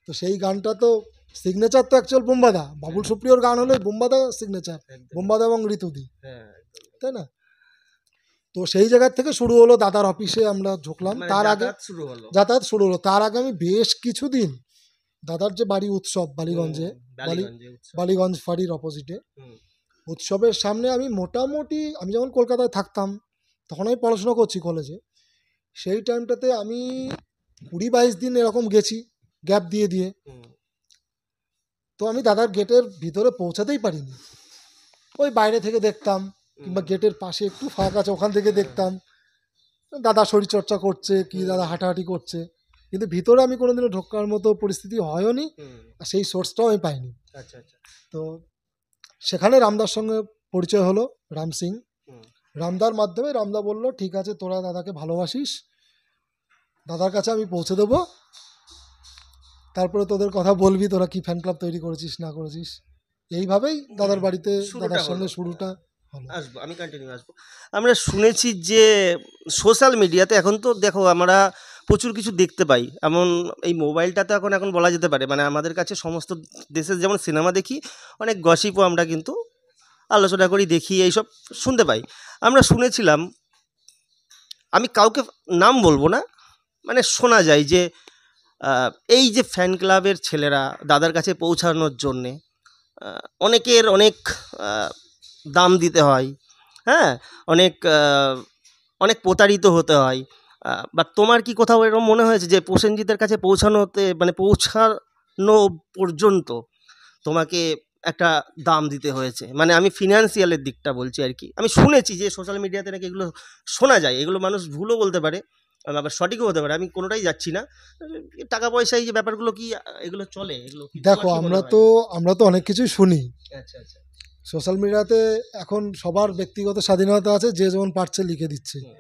S2: তো সেই গানটা তো সিগনেচার তো অ্যাকচুয়াল বোম্বাদা, বাবুল সুপ্রিয়র গান হলে বোম্বাদা সিগনেচার,
S1: একদম
S2: বোম্বাদা এবং ঋতুদি,
S1: হ্যাঁ একদম
S2: তাই না? তো সেই জায়গার থেকে শুরু হলো, দাদার অফিসে আমরা ঢুকলাম।
S1: মানে
S2: তার আগে
S1: যাতায়াত শুরু হলো
S2: যাতায়াত শুরু হলো, তার আগে আমি বেশ কিছুদিন দাদার যে বাড়ি উৎসব
S1: হুম,
S2: বালিগঞ্জে,
S1: বালিগঞ্জে উৎসব
S2: বালিগঞ্জ ফাঁড়ির অপোজিটে,
S1: হুম,
S2: উৎসবের সামনে আমি মোটামুটি, আমি যখন কলকাতায় থাকতাম তখন আমি পড়াশোনা করছি কলেজে, সেই টাইমটাতে আমি 20-22 দিন এরকম গেছি, গ্যাপ দিয়ে দিয়ে।
S1: হুম,
S2: তো আমি দাদার গেটের ভিতরে পৌঁছাতেই পারিনি, ওই বাইরে থেকে দেখতাম, কিংবা
S1: হুম,
S2: গেটের পাশে একটু ফাঁক আছে ওখান থেকে দেখতাম দাদা শরীরচর্চা করছে কি, দাদা হাঁটাহাঁটি করছে, কিন্তু ভিতরে আমি কোনোদিনও ঢোকার মতো পরিস্থিতি হয়নি,
S1: হুম,
S2: আর সেই সোর্সটাও আমি পাইনি।
S1: আচ্ছা আচ্ছা
S2: তো সেখানে রামদার সঙ্গে পরিচয় হলো, রাম সিং,
S1: হুম,
S2: রামদার মাধ্যমে রামদা বলল ঠিক আছে তোরা দাদাকে ভালোবাসিস, দাদার কাছে আমি পৌঁছে দেবো, তারপরে তোদের কথা বলবি তোরা কি ফ্যান ক্লাব তৈরি করেছিস না করেছিস। এইভাবেই দাদার বাড়িতে
S1: শুরুটা
S2: দাদার সঙ্গে
S1: হলো।
S2: শুরুটা হলো।
S1: আসবো, আমি কন্টিনিউ আসবো। আমরা শুনেছি যে সোশ্যাল মিডিয়াতে এখন তো দেখো আমরা প্রচুর কিছু দেখতে পাই, এমন এই মোবাইলটা তো এখন এখন বলা যেতে পারে মানে আমাদের কাছে সমস্ত দেশের যেমন সিনেমা দেখি, অনেক গসিপও আমরা কিন্তু আলোচনা করি, দেখি, এইসব শুনতে পাই। আমরা শুনেছিলাম, আমি কাউকে নাম বলবো না, মানে শোনা যায় যে এই যে ফ্যান ক্লাবের ছেলেরা দাদার কাছে পৌঁছানোর জন্যে অনেকের অনেক আহ, দাম দিতে হয়, হ্যাঁ, অনেক অনেক প্রতারিত হতে হয়। বা তোমার কি কোথাও এরকম মনে হয়েছে যে প্রসেনজিতের কাছে পৌঁছানোতে মানে পৌঁছানো পর্যন্ত তোমাকে একটা দাম দিতে হয়েছে? মানে আমি ফিনান্সিয়ালের দিকটা বলছি আর কি। আমি শুনেছি যে সোশ্যাল মিডিয়াতে নাকি এগুলো শোনা যায়, এগুলো মানুষ ভুলও বলতে পারে, আবার সঠিকও হতে পারে, আমি কোনোটাই যাচ্ছি না। টাকা পয়সা এই যে ব্যাপারগুলো কি এগুলো চলে, এগুলো কি
S2: দেখো
S1: তোমার কি মনে হয়?
S2: আমরা তো অনেক কিছুই শুনি
S1: আচ্ছা আচ্ছা।
S2: সোশ্যাল মিডিয়াতে। এখন সবার ব্যক্তিগত স্বাধীনতা আছে, যে যেমন পারছে লিখে দিচ্ছে।
S1: হুম,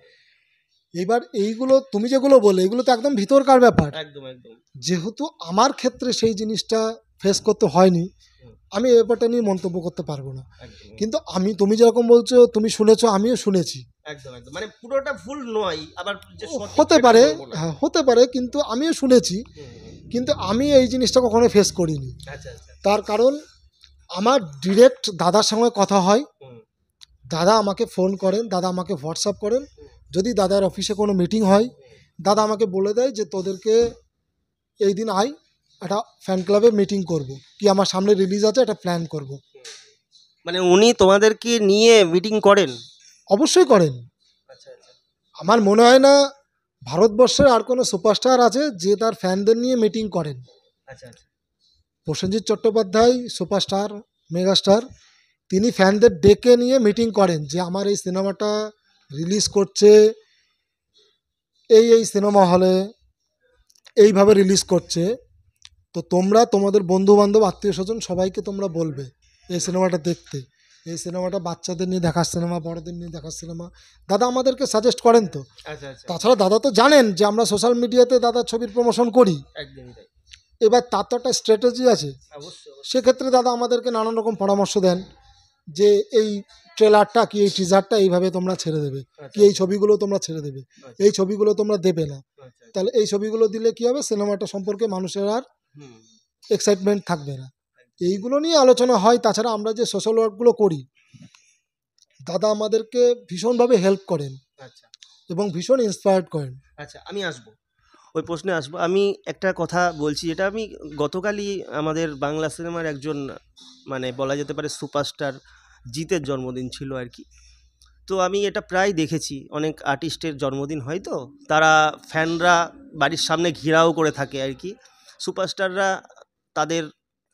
S2: এবার এইগুলো তুমি যেগুলো বলে এগুলো তো একদম ভিতরকার ব্যাপার।
S1: একদম একদম।
S2: যেহেতু আমার ক্ষেত্রে সেই জিনিসটা ফেস করতে হয়নি,
S1: হুম,
S2: আমি এই ব্যাপারটা নিয়ে মন্তব্য করতে পারবো না।
S1: একদম
S2: কিন্তু তুমি যেরকম বলছো তুমি শুনেছো, আমিও শুনেছি।
S1: একদম একদম, মানে পুরোটা ভুল নয়, আবার যে সঠিক
S2: হতে
S1: সেটা
S2: পারে,
S1: বলবো না।
S2: হ্যাঁ হতে পারে, কিন্তু আমিও শুনেছি।
S1: হুম, হুম,
S2: কিন্তু আমি এই জিনিসটা কখনো ফেস করিনি।
S1: আচ্ছা আচ্ছা।
S2: তার কারণ আমার ডিরেক্ট দাদার সঙ্গে কথা হয়।
S1: হুম,
S2: দাদা আমাকে ফোন করেন, দাদা আমাকে হোয়াটসঅ্যাপ করেন।
S1: হুম,
S2: যদি দাদার অফিসে কোনো মিটিং হয়, দাদা আমাকে বলে দেয় যে তোদেরকে এই দিন আয়, একটা ফ্যান ক্লাবে মিটিং করব, কি আমার সামনে রিলিজ আছে, একটা প্ল্যান করব।
S1: হুম। মানে উনি তোমাদেরকে নিয়ে মিটিং করেন?
S2: অবশ্যই করেন।
S1: আচ্ছা আচ্ছা
S2: আমার মনে হয় না ভারতবর্ষের আর কোনো সুপারস্টার আছে যে তার ফ্যানদের নিয়ে মিটিং করেন।
S1: আচ্ছা আচ্ছা।
S2: প্রসেনজিৎ চট্টোপাধ্যায় সুপারস্টার, মেগাস্টার, তিনি ফ্যানদের ডেকে নিয়ে মিটিং করেন যে আমার এই সিনেমাটা রিলিজ করছে, এই সিনেমা হলে এইভাবে রিলিজ করছে। তো তোমরা তোমাদের বন্ধু বান্ধব আত্মীয় স্বজন সবাইকে তোমরা বলবে এই সিনেমাটা দেখতে। এই সিনেমাটা বাচ্চাদের নিয়ে দেখার সিনেমা, বড়দের নিয়ে দেখার সিনেমা। দাদা আমাদেরকে সাজেস্ট করেন তো।
S1: আচ্ছা আচ্ছা।
S2: তাছাড়া দাদা তো জানেন যে আমরা সোশ্যাল মিডিয়াতে দাদার ছবির প্রমোশন করি।
S1: একদমই তাই।
S2: এবার তার তো একটা স্ট্র্যাটেজি আছে।
S1: অবশ্যই অবশ্যই।
S2: সেক্ষেত্রে দাদা আমাদেরকে নানান রকম পরামর্শ দেন যে এই ট্রেলারটা কি এই টিজারটা এইভাবে তোমরা ছেড়ে দেবে, কি
S1: আচ্ছা
S2: এই ছবিগুলো তোমরা ছেড়ে দেবে,
S1: আচ্ছা
S2: এই ছবিগুলো তোমরা দেবে না।
S1: আচ্ছা।
S2: তাহলে এই ছবিগুলো দিলে কি হবে, সিনেমাটা সম্পর্কে মানুষের আর
S1: হুম।
S2: এক্সাইটমেন্ট থাকবে না। এইগুলো নিয়ে আলোচনা হয়। তাছাড়া আমরা যে সোশ্যাল ওয়ার্কগুলো করি, দাদা আমাদেরকে ভীষণভাবে হেল্প করেন
S1: আচ্ছা
S2: এবং ভীষণ ইন্সপায়ার্ড করেন।
S1: আচ্ছা, আমি আসবো, ওই প্রশ্নে আসবো। আমি একটা কথা বলছি, এটা আমি গতকালই আমাদের বাংলা সিনেমার একজন মানে বলা যেতে পারে সুপারস্টার জিতের জন্মদিন ছিল আর কি। তো আমি এটা প্রায় দেখেছি, অনেক আর্টিস্টের জন্মদিন হয় তো তারা ফ্যানরা বাড়ির সামনে ঘেরাও করে থাকে আর কি। সুপারস্টাররা তাদের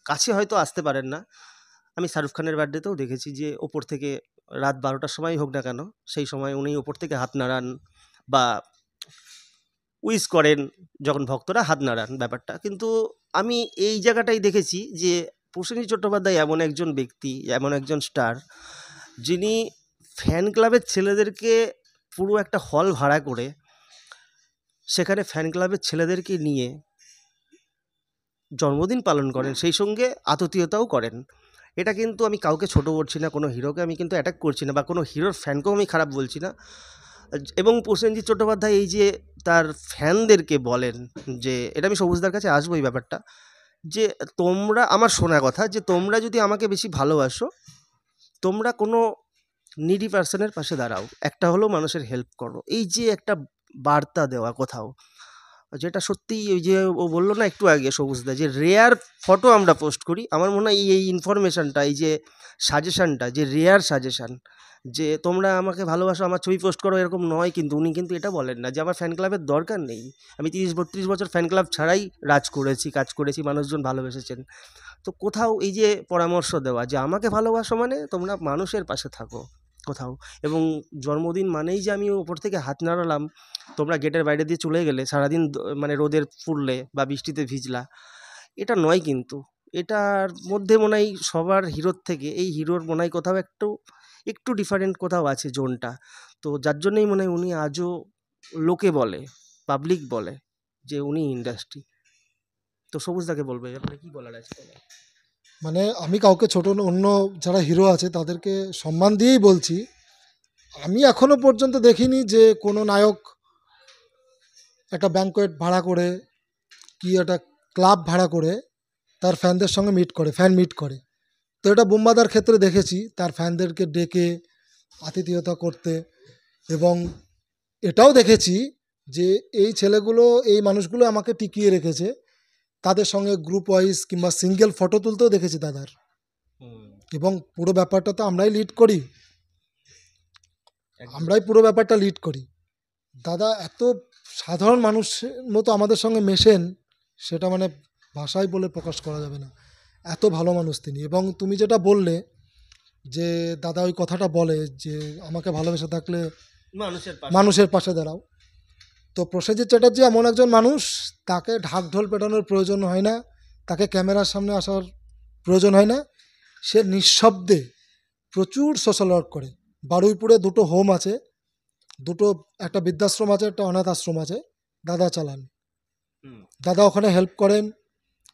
S1: কাছে হয়তো আসতে পারেন না। আমি শাহরুখ খানের বার্থডেতেও দেখেছি যে ওপর থেকে রাত 12টার সময় হোক না কেন, সেই সময় উনি ওপর থেকে হাত নাড়ান বা উইশ করেন, যখন ভক্তরা হাত নাড়ান ব্যাপারটা। কিন্তু আমি এই জায়গাটাই দেখেছি যে প্রসেনজিৎ চট্টোপাধ্যায় এমন একজন ব্যক্তি, এমন একজন স্টার, যিনি ফ্যান ক্লাবের ছেলেদেরকে পুরো একটা হল ভাড়া করে সেখানে ফ্যান ক্লাবের ছেলেদেরকে নিয়ে জন্মদিন পালন করেন, সেই সঙ্গে আতিথেয়তাও করেন। এটা কিন্তু আমি কাউকে ছোট করছি না, কোনো হিরোকে আমি কিন্তু অ্যাটাক করছি না, বা কোনো হিরোর ফ্যানকেও আমি খারাপ বলছি না। এবং প্রসেনজিৎ চট্টোপাধ্যায় এই যে তার ফ্যানদেরকে বলেন, যে এটা আমি সবুজদার কাছে আসবো এই ব্যাপারটা, যে তোমরা আমার শোনা কথা যে তোমরা যদি আমাকে বেশি ভালোবাসো, তোমরা কোনো নিডি পার্সনের পাশে দাঁড়াও, একটা হলেও মানুষের হেল্প করো। এই যে একটা বার্তা দেওয়া কোথাও, যেটা সত্যিই ওই যে ও বললো না একটু আগে সবুজদা, যে রেয়ার ফটো আমরা পোস্ট করি। আমার মনে হয় এই ইনফরমেশনটা, এই যে সাজেশনটা, যে রেয়ার সাজেশন, যে তোমরা আমাকে ভালোবাসো আমার ছবি পোস্ট করো, এরকম নয়। কিন্তু উনি কিন্তু এটা বলেন না যে আমার ফ্যান ক্লাবের দরকার নেই, আমি 30-32 বছর ফ্যান ক্লাব ছাড়াই রাজ করেছি, কাজ করেছি, মানুষজন ভালোবেসেছেন। তো কোথাও এই যে পরামর্শ দেওয়া যে আমাকে ভালোবাসো মানে তোমরা মানুষের পাশে থাকো কোথাও। এবং জন্মদিন মানেই যে আমি ওপর থেকে হাত নাড়ালাম, তোমরা গেটের বাইরে দিয়ে চলে গেলে সারাদিন মানে রোদের পুড়লে বা বৃষ্টিতে ভিজলা, এটা নয় কিন্তু। এটার মধ্যে মনে হয় সবার হিরোর থেকে এই হিরোর মনে হয় কোথাও একটু একটু ডিফারেন্ট কোথাও আছে জোনটা। তো যার জন্যই মনে হয় উনি আজও লোকে বলে, পাবলিক বলে যে উনি ইন্ডাস্ট্রি। তো সবুজদাকে বলবে আপনার কি বলার আছে?
S2: মানে আমি কাউকে ছোট অন্য যারা হিরো আছে তাদেরকে সম্মান দিয়েই বলছি, আমি এখনো পর্যন্ত দেখিনি যে কোনো নায়ক একটা ব্যাঙ্কোয়েট ভাড়া করে কি একটা ক্লাব ভাড়া করে তার ফ্যানদের সঙ্গে ফ্যান মিট করে। তো এটা বুম্বাদার ক্ষেত্রে দেখেছি তার ফ্যানদেরকে ডেকে আতিথেয়তা করতে, এবং এটাও দেখেছি যে এই ছেলেগুলো এই মানুষগুলো আমাকে টিকিয়ে রেখেছে, তাদের সঙ্গে গ্রুপ ওয়াইজ কিংবা সিঙ্গেল ফটো তুলতেও দেখেছি দাদার। এবং পুরো ব্যাপারটা তো আমরাই লিড করি, আমরাই পুরো ব্যাপারটা লিড করি। দাদা এত সাধারণ মানুষের মতো আমাদের সঙ্গে মেশেন, সেটা মানে ভাষায় বলে প্রকাশ করা যাবে না, এত ভালো মানুষ তিনি। এবং তুমি যেটা বললে যে দাদা ওই কথাটা বলে যে আমাকে ভালোবেসে থাকলে মানুষের পাশে দাঁড়াও, তো প্রসেনজিৎ চ্যাটার্জি এমন একজন মানুষ, তাকে ঢাকঢোল পেটানোর প্রয়োজন হয় না, তাকে ক্যামেরার সামনে আসার প্রয়োজন হয় না, সে নিঃশব্দে প্রচুর সোশ্যাল ওয়ার্ক করে। বারুইপুরে 2টো হোম আছে, একটা বৃদ্ধাশ্রম আছে, একটা অনাথ আশ্রম আছে, দাদা চালান। দাদা ওখানে হেল্প করেন,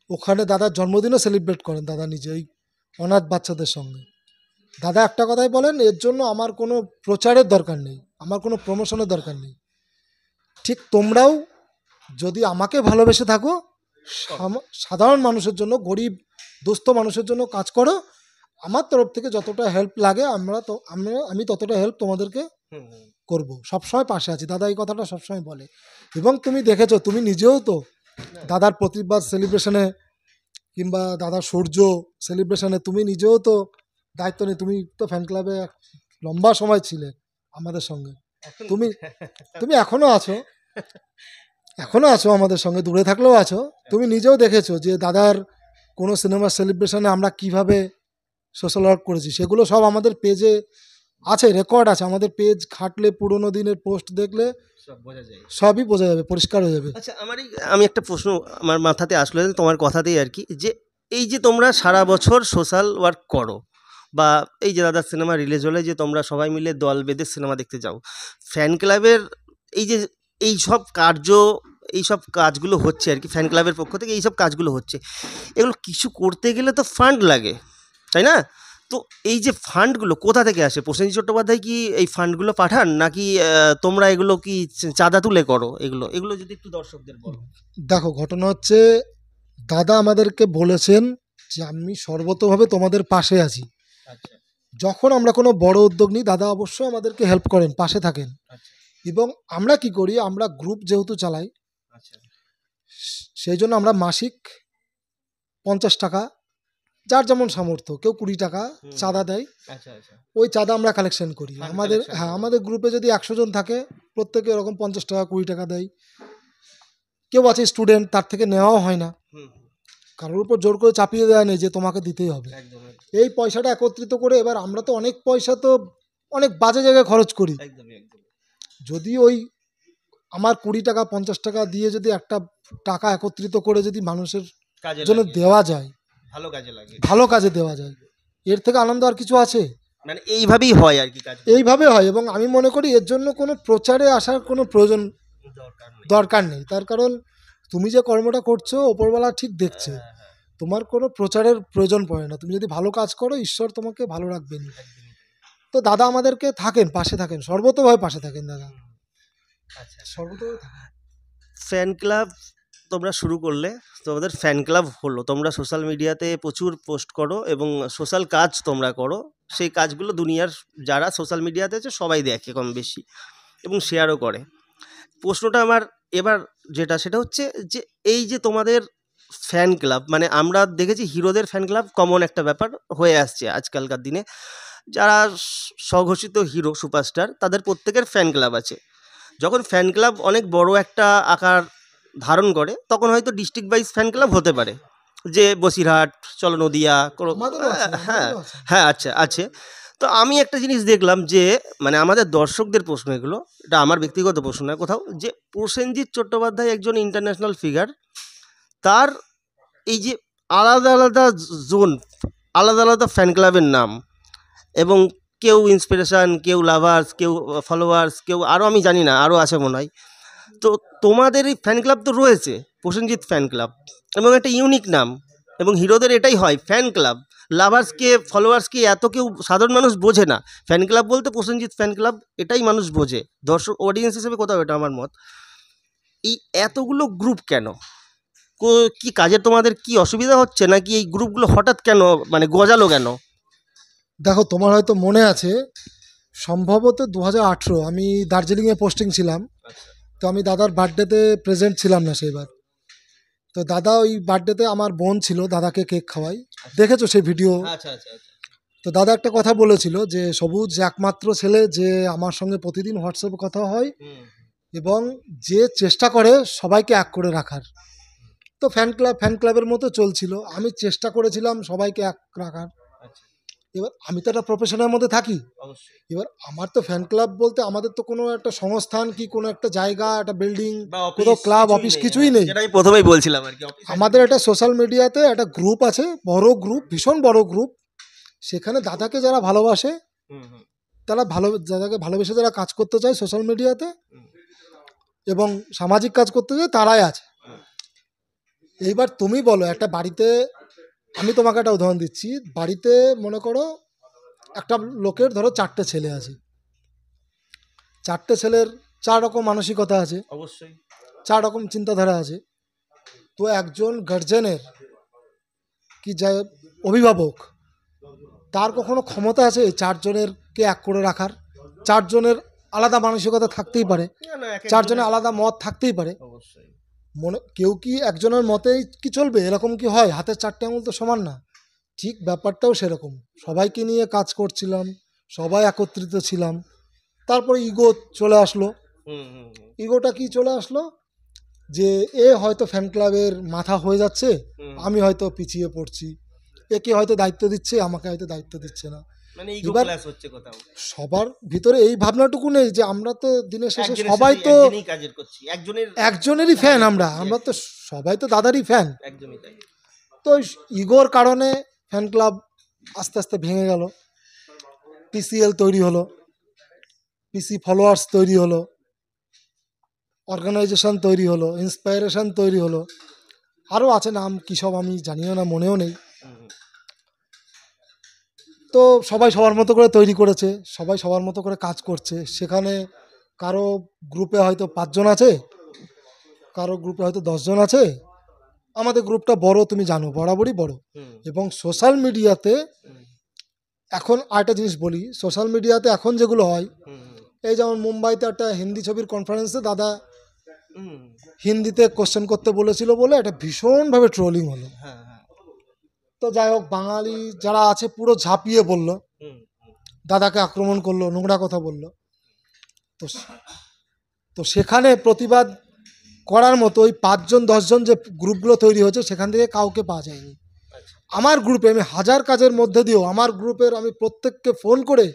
S2: ওখানে দাদার জন্মদিনও সেলিব্রেট করেন দাদা নিজে ওই অনাথ বাচ্চাদের সঙ্গে। দাদা একটা কথাই বলেন, এর জন্য আমার কোনো প্রচারের দরকার নেই, আমার কোনো প্রমোশনের দরকার নেই, ঠিক তোমরাও যদি আমাকে ভালোবেসে থাকো, সাধারণ মানুষের জন্য, গরিব দুস্থ মানুষের জন্য কাজ করো, আমার তরফ থেকে যতটা হেল্প লাগে আমি ততটা হেল্প তোমাদেরকে করব, সবসময় পাশে আছি। দাদা এই কথাটা সবসময় বলে। এবং তুমি দেখেছো, তুমি নিজেও তো দাদার প্রতিবাদ সেলিব্রেশনে কিংবা দাদার সূর্য সেলিব্রেশনে তুমি নিজেও তো দায়িত্ব নিয়ে, তুমি তো ফ্যান ক্লাবে লম্বা সময় ছিলে আমাদের সঙ্গে, তুমি এখনো আছো আমাদের সঙ্গে, দূরে থাকলেও আছো। তুমি নিজেও দেখেছো যে দাদার কোনো সিনেমার সেলিব্রেশনে আমরা কিভাবে সোশ্যাল ওয়ার্ক করেছি, সেগুলো সব আমাদের পেজে আছে, রেকর্ড আছে। আমাদের পেজ ঘাঁটলে, পুরোনো দিনের পোস্ট দেখলে সবই বোঝা যাবে, পরিষ্কার হয়ে যাবে।
S1: আচ্ছা, আমি একটা প্রশ্ন আমার মাথাতে আসলো তোমার কথাতেই আর কি, যে এই যে তোমরা সারা বছর সোশ্যাল ওয়ার্ক করো, বা এই যে দাদার সিনেমা রিলিজ হলে যে তোমরা সবাই মিলে দল বেঁধে সিনেমা দেখতে যাও, ফ্যান ক্লাবের এই যে এইসব কাজগুলো হচ্ছে আর কি, ফ্যান ক্লাবের পক্ষ থেকে এইসব কাজগুলো হচ্ছে, এগুলো কিছু করতে গেলে তো ফান্ড লাগে, তাই না? তো এই যে ফান্ডগুলো কোথা থেকে আসে? প্রসেনজিৎ চট্টোপাধ্যায় কি এই ফান্ডগুলো পাঠান, নাকি তোমরা এগুলো কি চাঁদা তুলে করো? এগুলো যদি একটু দর্শকদের বলো।
S2: দেখো, ঘটনা হচ্ছে দাদা আমাদেরকে বলেছেন যে আমি সর্বতভাবে তোমাদের পাশে আছি। যখন আমরা কোনো বড় উদ্যোগ নিই, দাদা অবশ্যই আমাদেরকে হেল্প করেন, পাশে থাকেন। এবং আমরা কি করি, আমরা গ্রুপ যেহেতু চালাই, সেই জন্য আমরা মাসিক 50 টাকা, যার যেমন সামর্থ্য, কেউ 20 টাকা চাঁদা দেয়। ওই চাঁদা আমরা কালেকশন করি। আমাদের গ্রুপে যদি 100 জন থাকে, প্রত্যেকে এরকম 50 টাকা 20 টাকা দেয়। কেউ আছে স্টুডেন্ট, তার থেকে নেওয়াও হয় না, কারোর উপর জোর করে চাপিয়ে দেওয়া নেই যে তোমাকে দিতেই হবে। এই পয়সাটা একত্রিত করে, এবার আমরা তো অনেক পয়সা তো অনেক বাজে জায়গায় খরচ করি। যদি ওই আমার 20 টাকা 50 টাকা দিয়ে যদি একটা টাকা একত্রিত করে যদি মানুষের জন্য দেওয়া যায়, ভালো কাজে দেওয়া যায়, এর থেকে আনন্দ আর কিছু আছে?
S1: মানে এইভাবেই হয় আর কি,
S2: এইভাবে হয়। এবং আমি মনে করি এর জন্য কোনো প্রচারে আসার কোনো প্রয়োজন দরকার নেই। তার কারণ তুমি যে কর্মটা করছো, ওপরওয়ালা ঠিক দেখছে, তোমার কোনো প্রচারের প্রয়োজন পড়ে না। তুমি যদি ভালো কাজ করো, ঈশ্বর তোমাকে ভালো রাখবেন। তো দাদা আমাদেরকে পাশে থাকেন, সর্বতভাবে পাশে থাকেন দাদা। সর্বতভাবে
S1: ফ্যান ক্লাব তোমরা শুরু করলে, তোমাদের ফ্যান ক্লাব হলো, তোমরা সোশ্যাল মিডিয়াতে প্রচুর পোস্ট করো এবং সোশ্যাল কাজ তোমরা করো, সেই কাজগুলো দুনিয়ার যারা সোশ্যাল মিডিয়াতে আছে সবাই দেখে কম বেশি এবং শেয়ারও করে। প্রশ্নটা আমার এবার সেটা হচ্ছে যে এই যে তোমাদের ফ্যান ক্লাব, মানে আমরা দেখেছি হিরোদের ফ্যান ক্লাব কমন একটা ব্যাপার হয়ে আসছে আজকালকার দিনে, যারা স্বঘোষিত হিরো সুপারস্টার তাদের প্রত্যেকের ফ্যান ক্লাব আছে। যখন ফ্যান ক্লাব অনেক বড় একটা আকার ধারণ করে, তখন হয়তো ডিস্ট্রিক্ট ওয়াইজ ফ্যান ক্লাব হতে পারে, যে বসিরহাট, চলো নদিয়া, হ্যাঁ আচ্ছা আছে। তো আমি একটা জিনিস দেখলাম যে মানে আমাদের দর্শকদের প্রশ্ন, এগুলো এটা আমার ব্যক্তিগত প্রশ্ন নয় কোথাও, যে প্রসেনজিৎ চট্টোপাধ্যায় একজন ইন্টারন্যাশনাল ফিগার, তার এই যে আলাদা আলাদা জোন, আলাদা আলাদা ফ্যান ক্লাবের নাম, এবং কেউ ইন্সপিরেশান, কেউ লাভার্স, কেউ ফলোয়ার্স, কেউ আরও আমি জানি না, আরও আছে মনে হয়। তো তোমাদের এই ফ্যান ক্লাব তো রয়েছে, প্রসেনজিৎ ফ্যান ক্লাব, এবং একটা ইউনিক নাম, এবং হিরোদের এটাই হয় ফ্যান ক্লাব। লাভার্সকে ফলোয়ার্সকে এত কেউ সাধারণ মানুষ বোঝে না। ফ্যান ক্লাব বলতে প্রসেনজিৎ ফ্যান ক্লাব, এটাই মানুষ বোঝে, দর্শক অডিয়েন্স হিসেবে কোথাও, এটা আমার মত। এই এতগুলো গ্রুপ কেন? কি কাজে তোমাদের কি অসুবিধা হচ্ছে, নাকি এই গ্রুপগুলো হঠাৎ কেন মানে গজালো কেন?
S2: দেখো, তোমার হয়তো মনে আছে, সম্ভবত 2018 আমি দার্জিলিংয়ে পোস্টিং ছিলাম। তো আমি দাদার বার্থডেতে প্রেজেন্ট ছিলাম না সেইবার। তো দাদা ওই বার্থডেতে আমার বোন ছিল, দাদাকে কেক খাওয়াই, দেখেছো সেই ভিডিও।
S1: আচ্ছা আচ্ছা আচ্ছা।
S2: তো দাদা একটা কথা বলেছিল যে সবুজ একমাত্র ছেলে যে আমার সঙ্গে প্রতিদিন হোয়াটসঅ্যাপে কথা হয় এবং যে চেষ্টা করে সবাইকে এক করে রাখার। তো ফ্যান ক্লাবের মতো চলছিল, আমি চেষ্টা করেছিলাম সবাইকে এক রাখার। এবার আমি তো একটা প্রফেশনের মধ্যে থাকি,
S1: অবশ্যই।
S2: এবার আমার তো ফ্যান ক্লাব বলতে আমাদের তো কোনো একটা সংস্থান কি কোনো একটা জায়গা, একটা বিল্ডিং,
S1: বা অফিস,
S2: কোথাও ক্লাব
S1: কিছুই
S2: অফিস
S1: নেই।
S2: কিছুই
S1: হ্যাঁ,
S2: নেই।
S1: যেটা আমি প্রথমেই বলছিলাম আর কি, অফিস
S2: আমাদের একটা সোশ্যাল মিডিয়াতে একটা গ্রুপ আছে, বড় গ্রুপ, ভীষণ বড় গ্রুপ। সেখানে দাদাকে যারা ভালোবাসে, তারা দাদাকে ভালোবেসে যারা কাজ করতে চায় সোশ্যাল মিডিয়াতে এবং সামাজিক কাজ করতে চায়, তারাই আছে। এইবার তুমি বলো, একটা বাড়িতে, আমি তোমাকে একটা উদাহরণ দিচ্ছি, বাড়িতে মনে করো একটা লোকের ধরো 4টে ছেলে আছে, 4টে ছেলের 4 রকম মানসিকতা আছে,
S1: অবশ্যই
S2: 4 রকম চিন্তাধারা আছে। তো একজন গার্জেনের কি যায়, অভিভাবক, তার কখনো ক্ষমতা আছে এই 4 জনেরকে এক করে রাখার? 4 জনের আলাদা মানসিকতা থাকতেই পারে, 4 জনের আলাদা মত থাকতেই পারে।
S1: অবশ্যই।
S2: কেউ কি একজনের মতেই কি চলবে? এরকম কি হয়? হাতের 4টে আঙুল তো সমান না। ঠিক ব্যাপারটাও সেরকম, সবাইকে নিয়ে কাজ করছিলাম, সবাই একত্রিত ছিলাম। তারপরে ইগো চলে আসলো। ইগোটা কি চলে আসলো, যে এ হয়তো ফ্যান ক্লাবের মাথা হয়ে যাচ্ছে, আমি হয়তো পিছিয়ে পড়ছি, একে হয়তো দায়িত্ব দিচ্ছে, আমাকে হয়তো দায়িত্ব দিচ্ছে না।
S1: মানে ইগো
S2: এবার
S1: ক্লাশ হচ্ছে কোথাও।
S2: সবার ভিতরে এই ভাবনাটুকু নেই যে আমরা তো দিনের শেষে
S1: একজনের
S2: সবাই
S1: সাথে
S2: তো
S1: একজনই কাজের করছি,
S2: একজনেরই ফ্যান, আমরা তো সবাই তো দাদারই ফ্যান।
S1: একদমই তাই।
S2: তো ইগোর কারণে ফ্যান ক্লাব আস্তে আস্তে ভেঙে গেল, পিসিএল তৈরি হলো, পিসি ফলোয়ার্স তৈরি হলো, অর্গানাইজেশন তৈরি হলো, ইন্সপায়ারেশন তৈরি হলো, আরও আছে নাম কী সব আমি জানিও না, মনেও নেই। তো সবাই সবার মতো করে তৈরি করেছে, সবাই সবার মতো করে কাজ করছে। সেখানে কারো গ্রুপে হয়তো 5 জন আছে, কারো গ্রুপে হয়তো 10 জন আছে। আমাদের গ্রুপটা বড়, তুমি জানো, বরাবরই বড়। এবং সোশ্যাল মিডিয়াতে এখন আরেকটা জিনিস বলি, সোশ্যাল মিডিয়াতে এখন যেগুলো হয়, এই যেমন মুম্বাইতে একটা হিন্দি ছবির কনফারেন্সে দাদা হিন্দিতে কোশ্চেন করতে বলেছিল বলে একটা ভীষণভাবে ট্রোলিং হলো। তো যাই হোক, বাঙালি যারা আছে পুরো ঝাঁপিয়ে পড়ল, দাদাকে আক্রমণ করলো, নোংরা কথা বলল। তো সেখানে প্রতিবাদ করার মতো ওই 5 জন 10 জন যে গ্রুপগুলো তৈরি হয়েছে, সেখান থেকে কাউকে পাওয়া যায়নি। আমার গ্রুপে আমি হাজার কাজের মধ্যে দিয়েও আমার গ্রুপের আমি প্রত্যেককে ফোন করে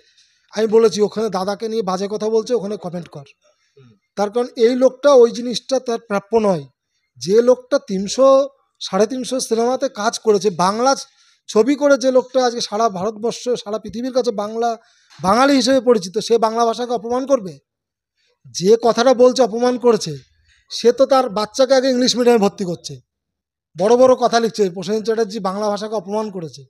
S2: আমি বলেছি, ওখানে দাদাকে নিয়ে বাজে কথা বলছে, ওখানে কমেন্ট কর। তার কারণ এই লোকটা ওই জিনিসটা তার প্রাপ্য নয়। যে লোকটা 300 350 সিনেমাতে কাজ করেছে, বাংলা ছবি করে, যে লোকটা আজকে সারা ভারতবর্ষ, সারা পৃথিবীর কাছে বাঙালি হিসেবে পরিচিত, সে বাংলা ভাষাকে অপমান করবে? যে কথাটা বলছে অপমান করেছে, সে তো তার বাচ্চাকে আগে ইংলিশ মিডিয়ামে ভর্তি করছে, বড় বড় কথা লিখছে, প্রসেনজিৎ চ্যাটার্জি বাংলা ভাষাকে অপমান করেছে।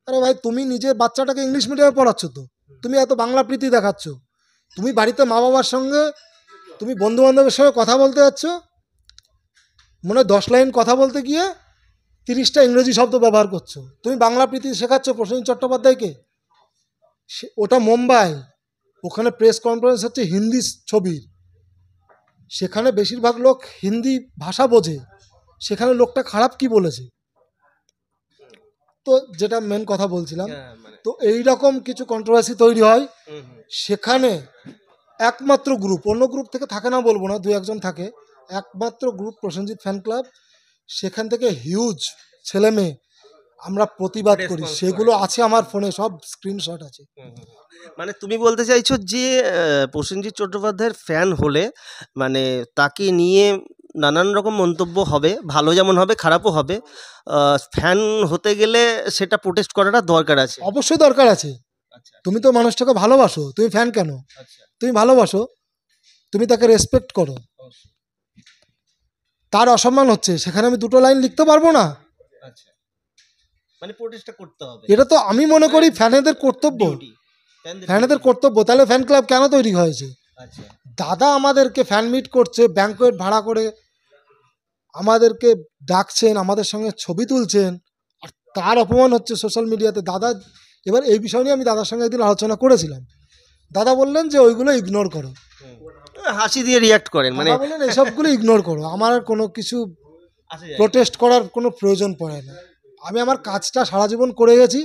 S2: আরে ভাই, তুমি নিজের বাচ্চাটাকে ইংলিশ মিডিয়ামে পড়াচ্ছ, তো তুমি এত বাংলা প্রীতি দেখাচ্ছ, তুমি বাড়িতে মা বাবার সঙ্গে, তুমি বন্ধু বান্ধবের সঙ্গে কথা বলতে যাচ্ছ, মনে 10 লাইন কথা বলতে গিয়ে 30টা ইংরেজি শব্দ ব্যবহার করছো, তুমি বাংলা প্রীতি শেখাচ্ছ প্রসেনজিৎ চট্টোপাধ্যায়কে। ওটা মুম্বাই, ওখানে প্রেস কনফারেন্স হচ্ছে হিন্দি ছবির, সেখানে বেশিরভাগ লোক হিন্দি ভাষা বোঝে, সেখানে লোকটা খারাপ কি বলেছে? তো যেটা মেন কথা বলছিলাম, তো এই রকম কিছু কন্ট্রোভার্সি তৈরি হয়। সেখানে একমাত্র গ্রুপ, অন্য গ্রুপ থেকে থাকে না বলবো না, 2-1 জন থাকে, একমাত্র গ্রুপ প্রসেনজিৎ ফ্যান ক্লাব। সেখান থেকে হিউজ ছেলে মেয়ে আমরা প্রতিবাদ করি, সেগুলো আছে আমার ফোনে, সব স্ক্রিনশট আছে।
S1: মানে তুমি বলতে চাইছো যে প্রসেনজিৎ চট্টোপাধ্যায়ের ফ্যান হলে মানে তাকে নিয়ে নানান রকম মন্তব্য হবে, ভালো যেমন হবে খারাপও হবে, ফ্যান হতে গেলে সেটা প্রোটেস্ট করাটা দরকার আছে।
S2: অবশ্যই দরকার আছে। তুমি তো মানুষটাকে ভালোবাসো, তুমি ফ্যান কেন? তুমি ভালোবাসো, তুমি তাকে রেসপেক্ট করো। তার অসম্মান হচ্ছে, সেখানে আমি দুটো লাইন লিখতে পারবো না?
S1: আচ্ছা, মানে প্রোটেস্টটা করতে হবে,
S2: এটা তো আমি মনে করি ফ্যানেদের কর্তব্য,
S1: ডিউটি,
S2: ফ্যানেদের কর্তব্য। তাহলে ফ্যান ক্লাব কেন তৈরি হয়েছে?
S1: আচ্ছা,
S2: দাদা আমাদেরকে ফ্যান মিট করছে, ব্যাঙ্কোয়েট ভাড়া করে আমাদেরকে ডাকছেন, আমাদের সঙ্গে ছবি তুলছেন, আর তার অপমান হচ্ছে সোশ্যাল মিডিয়াতে। দাদা, এবার এই বিষয় নিয়ে আমি দাদার সঙ্গে একদিন আলোচনা করেছিলাম। দাদা বললেন যে ওইগুলো ইগনোর করো।
S1: হাসি দিয়ে রিয়াক্ট করেন, মানে
S2: দাদা বললেন এসবগুলো ইগনোর করো, আমার আর কোনো কিছু
S1: আসে যায় না।
S2: প্রোটেস্ট করার কোনো প্রয়োজন পড়ে না। আমি আমার কাজটা সারা জীবন করে গেছি,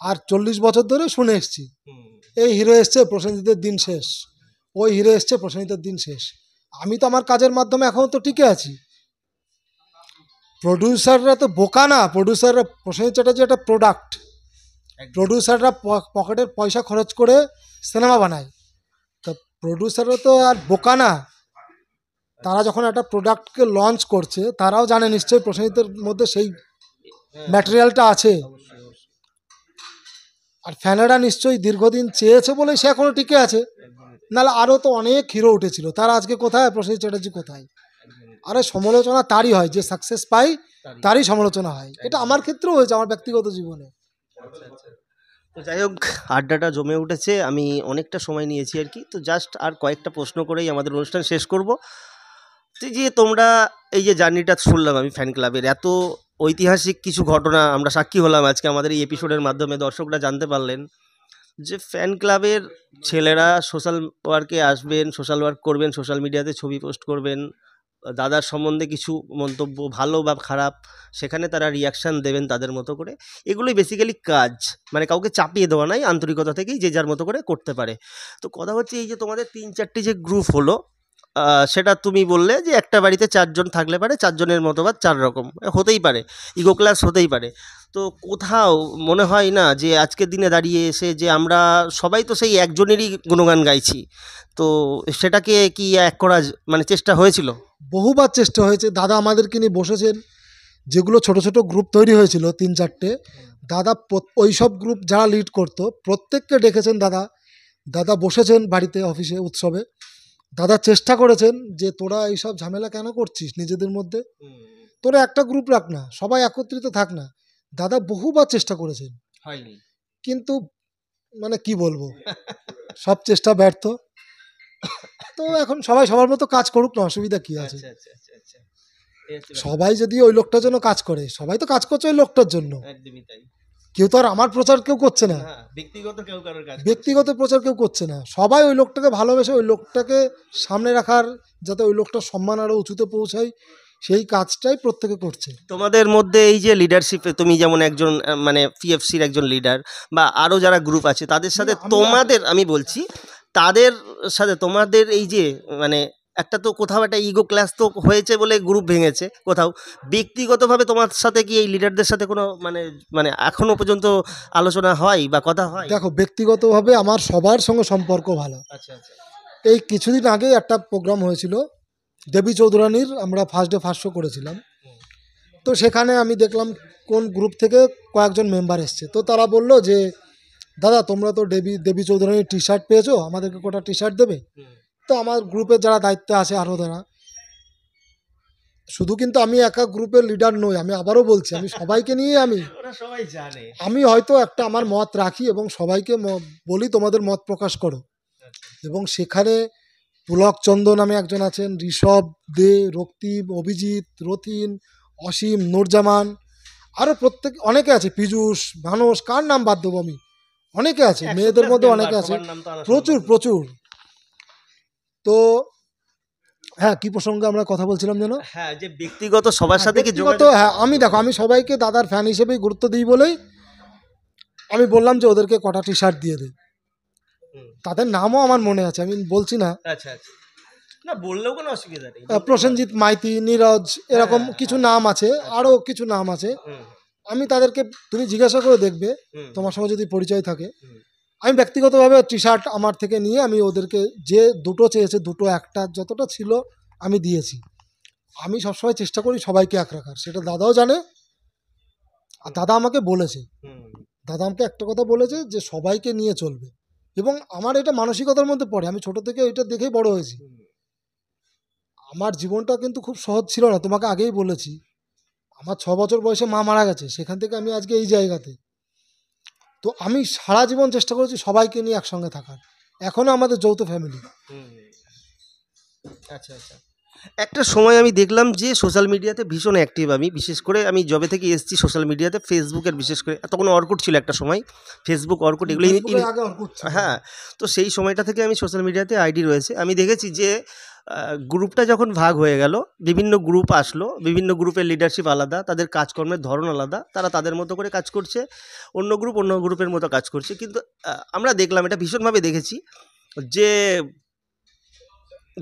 S2: আর 40 বছর ধরে শুনে এসেছি,
S1: হুম,
S2: এই হিরো এসছে প্রসেনজিতের দিন শেষ, ওই হিরো এসছে প্রসেনজিতের দিন শেষ। আমি তো আমার কাজের মাধ্যমে এখন তো টিকে আছি। প্রডিউসাররা তো বোকা না, প্রডিউসাররা, প্রসেনজিৎ চ্যাটার্জি একটা প্রোডাক্ট।
S1: একদম।
S2: প্রডিউসাররা পকেটের পয়সা খরচ করে সিনেমা বানায়, তো প্রডিউসাররা তো আর বোকা না। তারা যখন একটা প্রোডাক্টকে লঞ্চ করছে, তারাও জানে নিশ্চয়ই প্রসেনজিতের মধ্যে সেই ম্যাটেরিয়ালটা আছে।
S1: অবশ্যই, অবশ্যই।
S2: আর ফ্যানেরা নিশ্চয়ই দীর্ঘদিন চেয়েছে বলেই সে এখনও টিকে আছে, নাহলে আরও তো অনেক হিরো উঠেছিল, তারা আজকে কোথায়? প্রসেনজিৎ চ্যাটার্জি কোথায়? আরে সমালোচনা তারই হয়, যে সাকসেস পায় তারই সমালোচনা হয়। এটা আমার ক্ষেত্রেও হয়েছে, আমার ব্যক্তিগত জীবনে।
S1: আচ্ছা, আচ্ছা। তো যাই হোক, আড্ডাটা জমে উঠেছে, আমি অনেকটা সময় নিয়েছি আর কি। তো জাস্ট আর কয়েকটা প্রশ্ন করেই আমাদের অনুষ্ঠান শেষ করব। তো যে তোমরা এই যে জার্নিটা শুনলাম আমি ফ্যান ক্লাবের, এত ঐতিহাসিক কিছু ঘটনা আমরা সাক্ষী হলাম আজকে আমাদের এই এপিসোডের মাধ্যমে, দর্শকরা জানতে পারলেন যে ফ্যান ক্লাবের ছেলেরা সোশ্যাল ওয়ার্কে আসবেন, সোশ্যাল ওয়ার্ক করবেন, সোশ্যাল মিডিয়াতে ছবি পোস্ট করবেন, দাদার সম্বন্ধে কিছু মন্তব্য ভালো বা খারাপ সেখানে তারা রিয়াকশান দেবেন তাদের মতো করে। এগুলোই বেসিক্যালি কাজ, মানে কাউকে চাপিয়ে দেওয়া নাই, আন্তরিকতা থেকেই যে যার মতো করে করতে পারে। তো কথা হচ্ছে এই যে তোমাদের 3-4টি যে গ্রুপ হলো, সেটা তুমি বললে যে একটা বাড়িতে 4 জন থাকলে পারে, 4 জনের মতবাদ 4 রকম হতেই পারে, ইগো ক্লাস হতেই পারে। তো কোথাও মনে হয় না যে আজকের দিনে দাঁড়িয়ে এসে যে আমরা সবাই তো সেই একজনেরই গুণগান গাইছি, তো সেটাকে কি এক করা মানে চেষ্টা হয়েছিল?
S2: বহুবার চেষ্টা হয়েছে, দাদা আমাদেরকে নিয়ে বসেছেন, যেগুলো ছোট ছোট গ্রুপ তৈরি হয়েছিল 3-4টে, দাদা ওই সব গ্রুপ যারা লিড করতো প্রত্যেককে ডেকেছেন দাদা। দাদা বসেছেন বাড়িতে, অফিসে, উৎসবে, দাদা চেষ্টা করেছেন যে তোরা এইসব ঝামেলা কেন করছিস নিজেদের মধ্যে, তোরা একটা গ্রুপ রাখ না, সবাই একত্রিত থাক না। দাদা বহুবার চেষ্টা করেছেন,
S1: হয়নি।
S2: কিন্তু মানে কি বলবো, সব চেষ্টা ব্যর্থ। তো এখন সবাই সবার মতো কাজ করুক না, অসুবিধা কি আছে?
S1: আচ্ছা, আচ্ছা, আচ্ছা, আচ্ছা। এই হচ্ছে ব্যাপার।
S2: সবাই যদি ওই লোকটার জন্য কাজ করে, সবাই তো কাজ করছে ওই লোকটার জন্য,
S1: একদমই তাই।
S2: কেউ তো আর আমার প্রচার কেউ করছে না,
S1: হ্যাঁ, ব্যক্তিগত কেউ কারোর কাজ করছে না।
S2: ব্যক্তিগত প্রচার কেউ করছে না, সবাই ওই লোকটাকে ভালোবেসে ওই লোকটাকে সামনে রাখার, যাতে ওই লোকটার সম্মান আরও উঁচুতে পৌঁছায়, সেই কাজটাই প্রত্যেকে করছে।
S1: তোমাদের মধ্যে এই যে লিডারশিপে তুমি যেমন একজন মানে পিএফসির একজন লিডার, বা আরও যারা গ্রুপ আছে তাদের সাথে তোমাদের, আমি বলছি তাদের সাথে তোমাদের এই যে মানে একটা তো কোথাও একটা ইগো ক্লাস তো হয়েছে বলে গ্রুপ ভেঙেছে, কোথাও ব্যক্তিগতভাবে তোমার সাথে কি এই লিডারদের সাথে কোনো মানে মানে এখনো পর্যন্ত আলোচনা হয় বা কথা হয়?
S2: দেখো, ব্যক্তিগতভাবে আমার সবার সঙ্গে সম্পর্ক ভালো।
S1: আচ্ছা, আচ্ছা।
S2: এই কিছুদিন আগে একটা প্রোগ্রাম হয়েছিল দেবী চৌধুরানীর, আমরা ফার্স্ট ডে ফার্স্ট শো করেছিলাম। তো সেখানে আমি দেখলাম কোন গ্রুপ থেকে কয়েকজন মেম্বার এসছে, তো তারা বললো যে দাদা তোমরা তো দেবী চৌধুরানীর টি শার্ট পেয়েছো, আমাদেরকে কটা টি শার্ট দেবে? তো আমার গ্রুপের যারা দায়িত্বে আছে আরও যারা, শুধু কিন্তু আমি একা গ্রুপের লিডার নই, আমি আবারও বলছি, আমি সবাইকে নিয়ে
S1: ওরা সবাই জানে।
S2: আমি হয়তো একটা আমার মত রাখি এবং সবাইকে বলি তোমাদের মত প্রকাশ করো। এবং সেখানে পুলক চন্দ্র নামে একজন আছেন, ঋষভ দে, রক্তিম, অভিজিৎ, রথিন, অসীম, নূরজামান, আরও অনেকে আছে, পীযূষ, মানস, কার নাম বাদ দেবো আমি, অনেকে আছে,
S1: 100
S2: মেয়েদের
S1: plus
S2: মধ্যে
S1: member,
S2: অনেকে আছে,
S1: সবার নাম তো আনা
S2: প্রচুর
S1: সম্ভব না।
S2: প্রচুর। তো হ্যাঁ, কি প্রসঙ্গে আমরা কথা বলছিলাম যেন?
S1: হ্যাঁ, যে ব্যক্তিগত সবার সাথে কি
S2: ব্যক্তিগত,
S1: যোগাযোগ?
S2: হ্যাঁ, আমি দেখো, আমি সবাইকে দাদার ফ্যান হিসেবেই গুরুত্ব দিই বলেই আমি বললাম যে ওদেরকে কটা টি শার্ট দিয়ে দে।
S1: হুম।
S2: তাদের নামও আমার মনে আছে, আমি বলছি না,
S1: আচ্ছা, আচ্ছা। না বললেও কোনো অসুবিধা নেই।
S2: প্রসেনজিৎ মাইতি, নীরজ, এরকম
S1: হ্যাঁ,
S2: কিছু
S1: হ্যাঁ।
S2: নাম আছে, আরও কিছু নাম আছে।
S1: হুম,
S2: আমি তাদেরকে, তুমি জিজ্ঞাসা করে দেখবে,
S1: হুম,
S2: তোমার সঙ্গে যদি পরিচয় থাকে,
S1: হুম।
S2: আমি ব্যক্তিগতভাবে টি শার্ট আমার থেকে নিয়ে আমি ওদেরকে, যে দুটো চেয়েছে দুটো, একটা যতটা ছিল আমি দিয়েছি। আমি সবসময় চেষ্টা করি সবাইকে এক রাখার, সেটা দাদাও জানে। আর দাদা আমাকে বলেছে,
S1: হুম,
S2: দাদা আমাকে একটা কথা বলেছে যে সবাইকে নিয়ে চলবে, এবং আমার এটা মানসিকতার মধ্যে পড়ে, আমি ছোট থেকে এটা দেখেই বড় হয়েছি।
S1: হুম।
S2: আমার জীবনটা কিন্তু খুব সহজ ছিল না, তোমাকে আগেই বলেছি। আমার 6 বছর বয়সে মা মারা গেছে, সেখান থেকে আমি আজকে এই জায়গাতে। তো আমি সারা জীবন চেষ্টা করেছি সবাইকে নিয়ে একসঙ্গে থাকার। এখনও আমাদের যৌথ ফ্যামিলি।
S1: আচ্ছা আচ্ছা। একটা সময় আমি দেখলাম যে সোশ্যাল মিডিয়াতে ভীষণ অ্যাক্টিভ, আমি বিশেষ করে আমি যবে থেকে এসেছি সোশ্যাল মিডিয়াতে, ফেসবুকের বিশেষ করে, তখন অর্কুট ছিল একটা সময়, ফেসবুক অর্কুট এগুলো
S2: ফেসবুকের আগে অর্কুট ছিল।
S1: হ্যাঁ। তো সেই সময়টা থেকে আমি সোশ্যাল মিডিয়াতে আইডি রয়েছে। আমি দেখেছি যে গ্রুপটা যখন ভাগ হয়ে গেল, বিভিন্ন গ্রুপ আসলো, বিভিন্ন গ্রুপের লিডারশিপ আলাদা, তাদের কাজকর্মের ধরন আলাদা, তারা তাদের মতো করে কাজ করছে, অন্য গ্রুপ অন্য গ্রুপের মতো কাজ করছে। কিন্তু আমরা দেখলাম, এটা ভীষণভাবে দেখেছি যে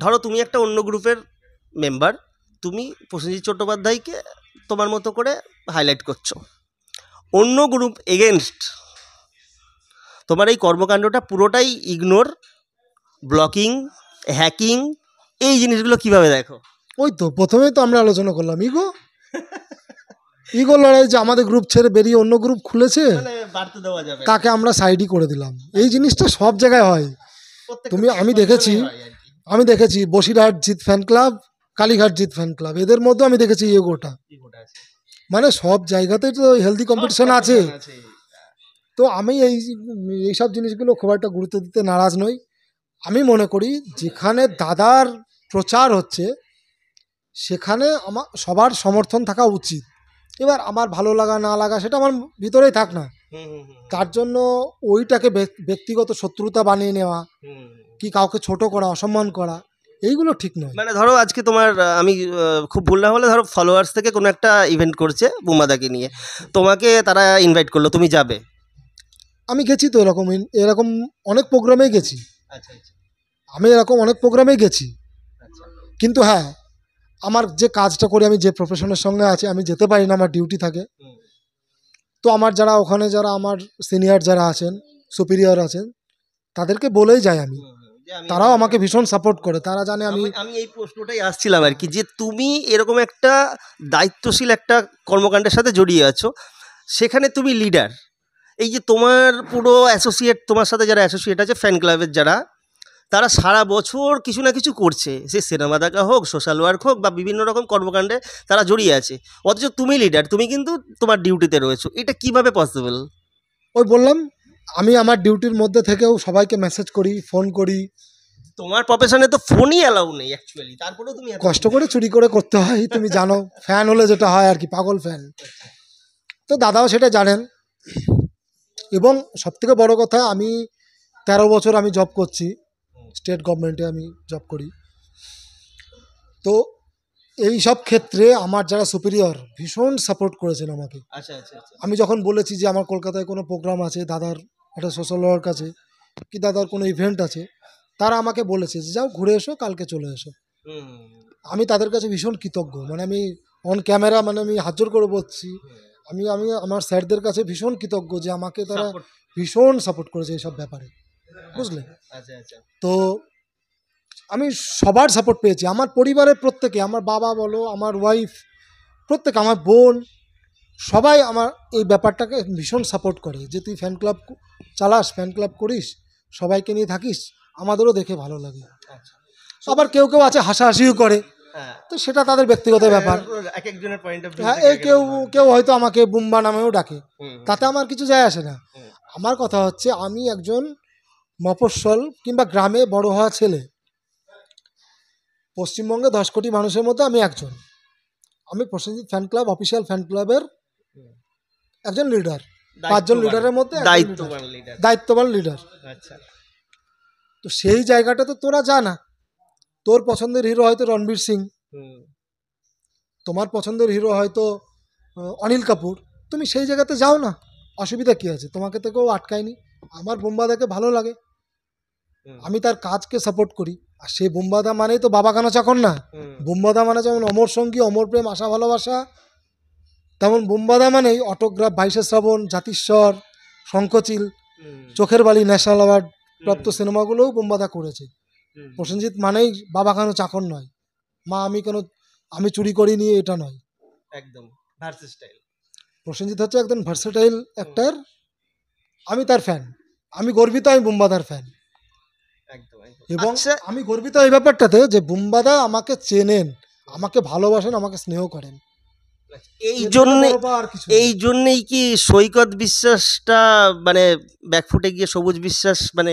S1: ধরো তুমি একটা অন্য গ্রুপের মেম্বার, তুমি প্রসেনজিৎ চট্টোপাধ্যায়কে তোমার মতো করে হাইলাইট করছো, অন্য গ্রুপ এগেনস্ট তোমার এই কর্মকাণ্ডটা পুরোটাই ইগনোর, ব্লকিং, হ্যাকিং, এই জিনিসগুলো কিভাবে দেখো?
S2: ওই তো প্রথমেই তো আমরা আলোচনা করলাম ইগো লড়াই, যে আমাদের গ্রুপ ছেড়ে বেরিয়ে অন্য গ্রুপ খুলেছে,
S1: মানে বাড়তে দেওয়া যাবে
S2: তাকে আমরা সাইডই করে দিলাম। এই জিনিসটা সব জায়গায় হয়। আমি দেখেছি বসিরহাট জিত ফ্যান ক্লাব, কালীঘাট জিত ফ্যান ক্লাব, এদের মধ্যে আমি দেখেছি ইগোটা। মানে সব জায়গাতেই তো হেলদি কম্পিটিশন আছে। তো আমি এইসব জিনিসগুলো খুব একটা গুরুত্ব দিতে নারাজ নই। আমি মনে করি যেখানে দাদার প্রচার হচ্ছে সেখানে আমার সবার সমর্থন থাকা উচিত। এবার আমার ভালো লাগা না লাগা সেটা আমার ভিতরেই থাক না, তার জন্য ওইটাকে ব্যক্তিগত শত্রুতা বানিয়ে নেওয়া, কি কাউকে ছোট করা, অসম্মান করা, এইগুলো ঠিক নয়।
S1: মানে ধরো আজকে তোমার আমি খুব ভুল না হলে ধরো ফলোয়ার্স থেকে কোনো একটা ইভেন্ট করছে বুম্বাদাকে নিয়ে, তোমাকে তারা ইনভাইট করলো, তুমি যাবে?
S2: আমি গেছি তো এরকম এরকম অনেক প্রোগ্রামেই গেছি।
S1: আচ্ছা আচ্ছা
S2: আমি এরকম অনেক প্রোগ্রামেই গেছি,
S1: আচ্ছা।
S2: কিন্তু হ্যাঁ, আমার যে কাজটা করি, আমি যে প্রফেশনের সঙ্গে আছি, আমি যেতে পারি না, আমার ডিউটি থাকে। তো আমার যারা ওখানে, যারা আমার সিনিয়র যারা আছেন, সুপিরিয়র আছেন, তাদেরকে বলেই যাই আমি। তারাও আমাকে ভীষণ সাপোর্ট করে, তারা জানে আমি
S1: এই প্রশ্নটাই আসছিলাম আর কি, যে তুমি এরকম একটা দায়িত্বশীল একটা কর্মকাণ্ডের সাথে জড়িয়ে আছো, সেখানে তুমি লিডার, এই যে তোমার পুরো অ্যাসোসিয়েট, তোমার সাথে যারা অ্যাসোসিয়েট আছে ফ্যান ক্লাবের যারা, তারা সারা বছর কিছু না কিছু করছে, সে সিনেমা দেখা হোক, সোশ্যাল ওয়ার্ক হোক, বা বিভিন্ন রকম কর্মকাণ্ডে তারা জড়িয়ে আছে, অথচ তুমি লিডার, তুমি কিন্তু তোমার ডিউটিতে রয়েছো, এটা কিভাবে পসিবল?
S2: ওই বললাম, আমি আমার ডিউটির মধ্যে থেকেও সবাইকে মেসেজ করি, ফোন করি।
S1: তোমার প্রফেশনে তো ফোনই অ্যালাউ নেই অ্যাকচুয়ালি, তারপরেও তুমি
S2: কষ্ট করে চুরি করে করতে হয়, তুমি জানো ফ্যান হলে যেটা হয় আর কি, পাগল ফ্যান। তো দাদাও সেটা জানেন। এবং সবথেকে বড় কথা, আমি 13 বছর আমি জব করছি, স্টেট গভর্নমেন্টে আমি জব করি। তো এই সব ক্ষেত্রে আমার যারা সুপিরিয়র ভীষণ সাপোর্ট করেছেন আমাকে।
S1: আচ্ছা আচ্ছা আচ্ছা।
S2: আমি যখন বলেছি যে আমার কলকাতায় কোনো প্রোগ্রাম আছে, দাদার একটা সোশ্যাল ওয়ার্ক আছে, কি দাদার কোনো ইভেন্ট আছে, তারা আমাকে বলেছে যে যাও ঘুরে এসো, কালকে চলে এসো। আমি তাদের কাছে ভীষণ কৃতজ্ঞ। মানে আমি অন ক্যামেরা, মানে আমি হাত জোর করে বলছি, আমি আমার স্যারদের কাছে ভীষণ কৃতজ্ঞ যে আমাকে তারা ভীষণ সাপোর্ট করেছে এইসব ব্যাপারে, বুঝলে।
S1: আচ্ছা আচ্ছা।
S2: তো আমি সবার সাপোর্ট পেয়েছি, আমার পরিবারের প্রত্যেকে, আমার বাবা বলো, আমার ওয়াইফ, প্রত্যেকে, আমার বোন, সবাই আমার এই ব্যাপারটাকে ভীষণ সাপোর্ট করে যে তুই ফ্যান ক্লাব চালাস, ফ্যান ক্লাব করিস, সবাইকে নিয়ে থাকিস, আমাদেরও দেখে ভালো লাগে। আবার কেউ কেউ আছে হাসাহাসিও করে, তো সেটা তাদের ব্যক্তিগত ব্যাপার। হ্যাঁ, এই কেউ কেউ হয়তো আমাকে বুম্বা নামেও ডাকে, তাতে আমার কিছু যায় আসে না। আমার কথা হচ্ছে, আমি একজন মফস্বল কিংবা গ্রামে বড় হওয়া ছেলে, পশ্চিমবঙ্গে 10 কোটি মানুষের মধ্যে আমি একজন। আমি Prosenjit fan club, official fan ক্লাবের একজন লিডার, 5 জন লিডারের মধ্যে দায়িত্ববান লিডার।
S1: আচ্ছা।
S2: তো সেই জায়গাটা তো তোরা জানা, তোর পছন্দের হিরো হয়তো রণবীর সিং, তোমার পছন্দের হিরো হয়তো অনিল কাপুর, তুমি সেই জায়গাতে যাও না, অসুবিধা কী আছে? তোমাকে তো কেউ আটকায়নি। আমার বুম্বাদাকে ভালো লাগে, আমি তার কাজকে সাপোর্ট করি। আর সেই বুম্বাদা মানেই তো বাবা কানা চাকর না। বুম্বাদা মানে যেমন অমর সঙ্গী, অমর প্রেম, আশা ভালোবাসা, তেমন বুম্বাদা মানেই অটোগ্রাফ, 22শে শ্রাবণ, জাতিস্বর, শঙ্খচিল, চোখের বালি, ন্যাশনাল অ্যাওয়ার্ড প্রাপ্ত সিনেমাগুলোও বুম্বাদা করেছে। প্রসেনজিৎ মানেই বাবা কেন চাকর নয়, মা আমি চুরি করি নিয়ে এটা নয়,
S1: একদম ভার্সেটাইল।
S2: প্রসেনজিৎ হচ্ছে একদম ভার্সেটাইল অ্যাক্টর, আমি তার ফ্যান, আমি গর্বিত, আমি বুম্বাদার ফ্যান।
S1: একদম একদম।
S2: এবং
S1: আচ্ছা,
S2: আমি গর্বিত এই ব্যাপারটাতে যে বুম্বাদা আমাকে চেনেন, আমাকে ভালোবাসেন, আমাকে স্নেহ করেন।
S1: এই
S2: এর থেকে
S1: জন্যে
S2: বড় পাওয়া আর কিছু
S1: এই
S2: নেই।
S1: জন্যেই কি সৈকত বিশ্বাসটা মানে ব্যাকফুটে গিয়ে সবুজ বিশ্বাস মানে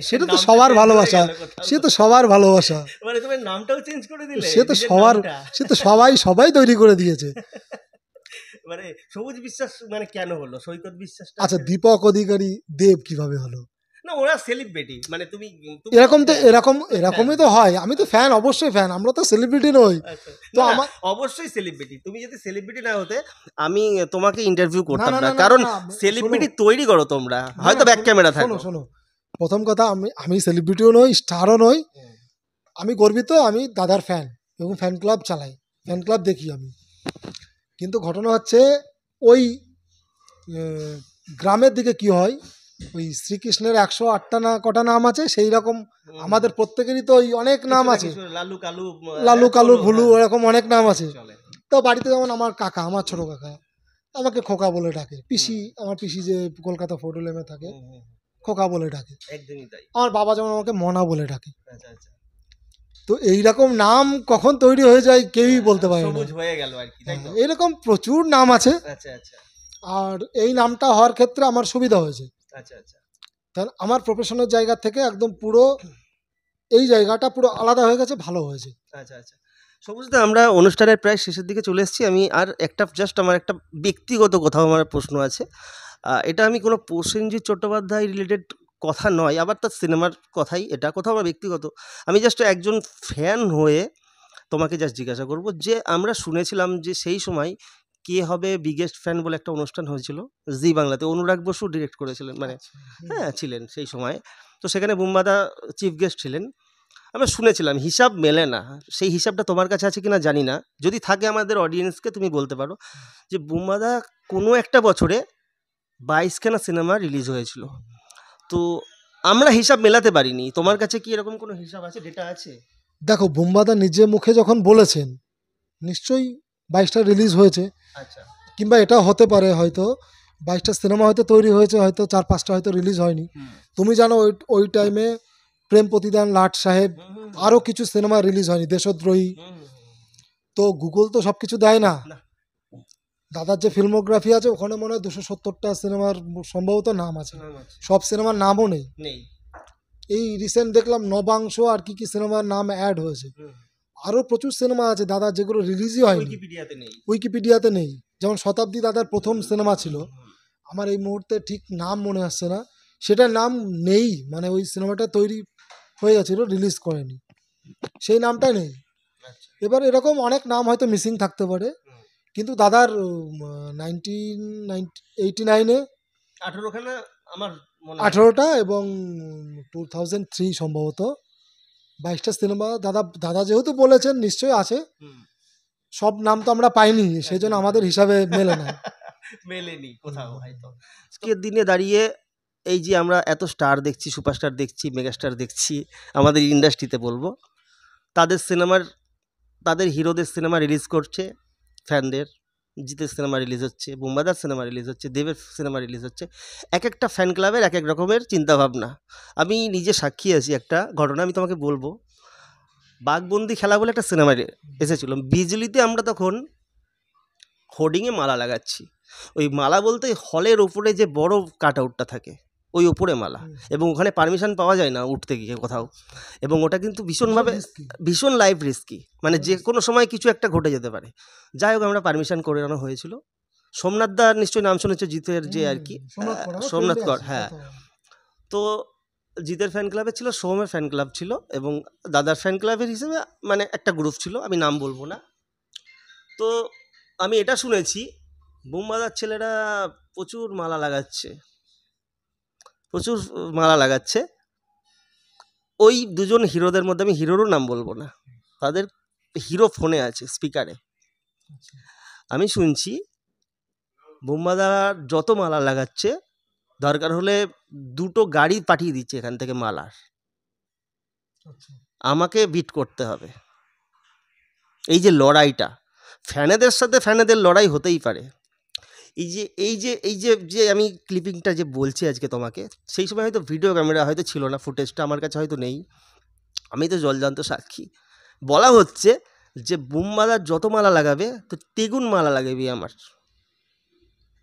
S2: সেটা তো
S1: নামটা
S2: সবার
S1: চেঞ্জ হয়ে
S2: ভালোবাসা,
S1: গেল কোথাও
S2: সে তো
S1: কোথাও।
S2: সবার ভালোবাসা।
S1: মানে তুমি নামটাও চেঞ্জ করে দিলে
S2: সে তো
S1: নিজের
S2: সবার,
S1: নামটা।
S2: সে তো সবাই তৈরি করে দিয়েছে।
S1: মানে সবুজ বিশ্বাস মানে কেন হলো সৈকত বিশ্বাসটা
S2: আচ্ছা,
S1: ছেড়ে?
S2: দীপক অধিকারী দেব কিভাবে হলো?
S1: না ওরা সেলিব্রিটি মানে তুমি
S2: এরকম তো
S1: ফ্যান।
S2: এরকমই তো হয়। আমি তো ফ্যান, অবশ্যই ফ্যান। আমরা তো সেলিব্রিটি নই।
S1: আচ্ছা।
S2: তো
S1: না, না,
S2: আমার
S1: অবশ্যই সেলিব্রিটি। তুমি যদি সেলিব্রিটি না হতে আমি তোমাকে ইন্টারভিউ
S2: না
S1: করতাম
S2: না
S1: না।
S2: না না
S1: কারণ
S2: না, শোনো,
S1: সেলিব্রিটি তৈরি করো তোমরা।
S2: না
S1: হয়তো
S2: না,
S1: ব্যাক
S2: শোনো
S1: ক্যামেরা
S2: শোনো
S1: থাকো।
S2: শোনো। প্রথম কথা, আমি সেলিব্রিটিও নই, স্টারও নই। আমি গর্বিত, আমি দাদার ফ্যান এবং ফ্যান ক্লাব চালাই, ফ্যান ক্লাব দেখি আমি। কিন্তু ঘটনা হচ্ছে ওই আহ, গ্রামের দিকে কি হয়, ওই শ্রীকৃষ্ণের 108টা না কটা নাম আছে, সেই রকম আমাদের প্রত্যেকেরই তো ওই অনেক নাম
S1: কিছু না
S2: আছে।
S1: কিছু লালু কালু
S2: লালু কালু
S1: চলো,
S2: ভুলু
S1: হ্যাঁ,
S2: এরকম অনেক নাম আছে।
S1: চলে।
S2: তো বাড়িতে যেমন আমার কাকা, আমার ছোট কাকা আমাকে খোকা বলে ডাকে, পিসি, আমার পিসি যে কলকাতা ফোর্টুলেমে থাকে,
S1: হুম, হুম, হুম,
S2: খোকা বলে ডাকে।
S1: একদমই তাই।
S2: আমার বাবা যেমন আমাকে মনা বলে ডাকে।
S1: আচ্ছা, আচ্ছা।
S2: তো এইরকম নাম কখন তৈরি হয়ে যায় কেউই বলতে পারে না।
S1: সবুজ হয়ে গেল আরকি, তাই তো?
S2: এরকম প্রচুর নাম আছে।
S1: আচ্ছা, আচ্ছা,
S2: আর এই নামটা হওয়ার ক্ষেত্রে আমার সুবিধা হয়েছে,
S1: আচ্ছা, আচ্ছা,
S2: কারণ আমার প্রফেশনের জায়গা থেকে একদম পুরো এই জায়গাটা পুরো আলাদা হয়ে গেছে, ভালো হয়েছে।
S1: আচ্ছা, আচ্ছা। সবুজদা আমরা অনুষ্ঠানের প্রায় শেষের দিকে চলে এসেছি। আমি আর একটা জাস্ট আমার একটা ব্যক্তিগত কোথাও আমার প্রশ্ন আছে। এটা আমি কোনো প্রসেনজিৎ চট্টোপাধ্যায় রিলেটেড কথা নয়, আবার তার সিনেমার কথাই এটা, কোথাও আমার ব্যক্তিগত। আমি জাস্ট একজন ফ্যান হয়ে তোমাকে জাস্ট জিজ্ঞাসা করব যে আমরা শুনেছিলাম যে সেই সময় কে হবে বিগেস্ট ফ্যান বলে একটা অনুষ্ঠান হয়েছিল জি বাংলাতে, অনুরাগ বসু ডিরেক্ট করেছিলেন মানে,
S2: আচ্ছা, হুম।
S1: হ্যাঁ ছিলেন সেই সময়। তো সেখানে বুম্বাদা চিফ গেস্ট ছিলেন। আমরা শুনেছিলাম, হিসাব মেলে না। সেই হিসাবটা তোমার কাছে আছে কিনা জানি না। যদি থাকে আমাদের অডিয়েন্সকে তুমি বলতে পারো যে বুম্বাদা কোনো একটা বছরে 22খানা সিনেমা রিলিজ হয়েছিল। তো আমরা হিসাব মেলাতে পারিনি। তোমার কাছে কি এরকম কোনো হিসাব আছে, ডেটা আছে?
S2: দেখো, বুম্বাদা নিজে মুখে যখন বলেছেন, নিশ্চয়ই 22টা রিলিজ হয়েছে,
S1: আচ্ছা।
S2: কিংবা এটাও হতে পারে হয়তো 22টা সিনেমা হয়তো তৈরি হয়েছে, হয়তো 4-5টা হয়তো রিলিজ হয়নি।
S1: হুম।
S2: তুমি জানো ওই ওই টাইমে প্রেম প্রতিদান, লাট সাহেব,
S1: হুম, হুম,
S2: আরও কিছু সিনেমা রিলিজ হয়নি, দেশদ্রোহী।
S1: হুম, হুম,
S2: তো গুগল তো সব কিছু দেয় না।
S1: না।
S2: দাদার যে ফিল্মোগ্রাফি আছে ওখানে মনে হয় 270টা সিনেমার সম্ভবত নাম আছে,
S1: নাম আছে।
S2: সব সিনেমার নামও নেই।
S1: নেই।
S2: এই রিসেন্ট দেখলাম নবাংশ আর কি কি সিনেমার নাম অ্যাড হয়েছে।
S1: হুম।
S2: আরও প্রচুর সিনেমা আছে দাদার যেগুলো রিলিজই হয়নি,
S1: উইকিপিডিয়াতে নেই।
S2: উইকিপিডিয়াতে নেই। যেমন শতাব্দী দাদার প্রথম সিনেমা ছিল, আমার এই মুহূর্তে ঠিক নাম মনে আসছে না, সেটার নাম নেই, মানে ওই সিনেমাটা তৈরি হয়ে গেছিলো, রিলিজ করেনি, সেই নামটা নেই।
S1: আচ্ছা।
S2: এবার এরকম অনেক নাম হয়তো মিসিং থাকতে পারে,
S1: হুম।
S2: কিন্তু দাদার 1989-এ
S1: 18খানা আমার মনে হয়।
S2: 18টা এবং 2003 সম্ভবত 22টা সিনেমা। দাদা দাদা যেহেতু বলেছেন নিশ্চয়ই আছে,
S1: হুম।
S2: সব নাম তো আমরা পাইনি, সেই জন্য আমাদের হিসাবে মেলে না।
S1: মেলেনি কোথাও হয়তো। আজকের দিনে দাঁড়িয়ে এই যে আমরা এত স্টার দেখছি, সুপারস্টার দেখছি, মেগাস্টার দেখছি আমাদের ইন্ডাস্ট্রিতে বলবো, তাদের সিনেমার, তাদের হিরোদের সিনেমা রিলিজ করছে ফ্যানদের। জিতের সিনেমা রিলিজ হচ্ছে, বুম্বাদার সিনেমা রিলিজ হচ্ছে, দেবের সিনেমা রিলিজ হচ্ছে। এক একটা ফ্যান ক্লাবের এক এক রকমের চিন্তাভাবনা। আমি নিজে সাক্ষী আছি একটা ঘটনা আমি তোমাকে বলবো। বাঘবন্দি খেলা বলে একটা সিনেমা এসেছিলো বিজলিতে, আমরা তখন হোর্ডিংয়ে মালা লাগাচ্ছি। ওই মালা বলতে হলের ওপরে যে বড় কাট আউটটা থাকে ওই ওপরে মালা, এবং ওখানে পারমিশন পাওয়া যায় না উঠতে গিয়ে কোথাও, এবং ওটা কিন্তু ভীষণভাবে ভীষণ লাইফ রিস্কি, মানে যে কোনো সময় কিছু একটা ঘটে যেতে পারে। যাই হোক আমরা পারমিশন করে আনা হয়েছিল। সোমনাথ দার নিশ্চয়ই নাম শুনেছো, জিতের যে আর কি সোমনাথ কর, হ্যাঁ। তো জিতের ফ্যান ক্লাবে ছিল, সোমের ফ্যান ক্লাব ছিল, এবং দাদার ফ্যান ক্লাবের হিসেবে মানে একটা গ্রুপ ছিল, আমি নাম বলবো না। তো আমি এটা শুনেছি বুমবাদার ছেলেরা প্রচুর মালা লাগাচ্ছে, প্রচুর মালা লাগাচ্ছে। ওই দুজন হিরোদের মধ্যে, আমি হিরোরও নাম বলবো না, তাদের হিরো ফোনে আছে স্পিকারে, আমি শুনছি বুম্বাদা যত মালা লাগাচ্ছে দরকার হলে 2টো গাড়ি পাঠিয়ে দিচ্ছে এখান থেকে মালার, আমাকে বিট করতে হবে। এই যে লড়াইটা, ফ্যানেদের সাথে ফ্যানেদের লড়াই হতেই পারে, এই যে আমি ক্লিপিংটা যে বলছি আজকে তোমাকে, সেই সময় হয়তো ভিডিও ক্যামেরা হয়তো ছিল না, ফুটেজটা আমার কাছে হয়তো নেই, আমি তো জলজান্ত সাক্ষী। বলা হচ্ছে যে বুমবাদার যত মালা লাগাবে তো তেগুন মালা লাগাবি আমার।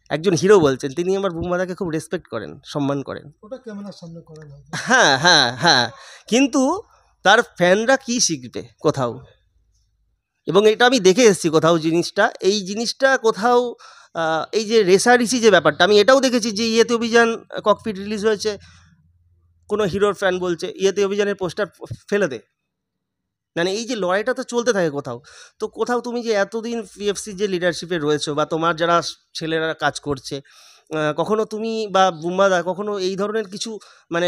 S1: একজন হিরো বলছেন, তিনি আমার বুমবাদাকে খুব রেসপেক্ট করেন, সম্মান করেন।
S2: ওটা ক্যামেরার সামনে করা যায়।
S1: হ্যাঁ হ্যাঁ হ্যাঁ, কিন্তু তার ফ্যানরা কি শিখবে কোথাও, এবং এটা আমি দেখে এসেছি কোথাও জিনিসটা, এই জিনিসটা কোথাও এই যে রেসারেসি যে ব্যাপারটা, আমি এটাও দেখেছি যে ইয়েতে অভিযান ককপিট রিলিজ হয়েছে, কোনো হিরোর ফ্যান বলছে ইয়েতে অভিযানের পোস্টার ফেলে দে, মানে এই যে লড়াইটা তো চলতে থাকে কোথাও। তো কোথাও তুমি যে এতদিন পিএফসি যে লিডারশিপে রয়েছো, বা তোমার যারা ছেলেরা কাজ করছে, কখনো তুমি বা বুম্বাদা কখনো এই ধরনের কিছু মানে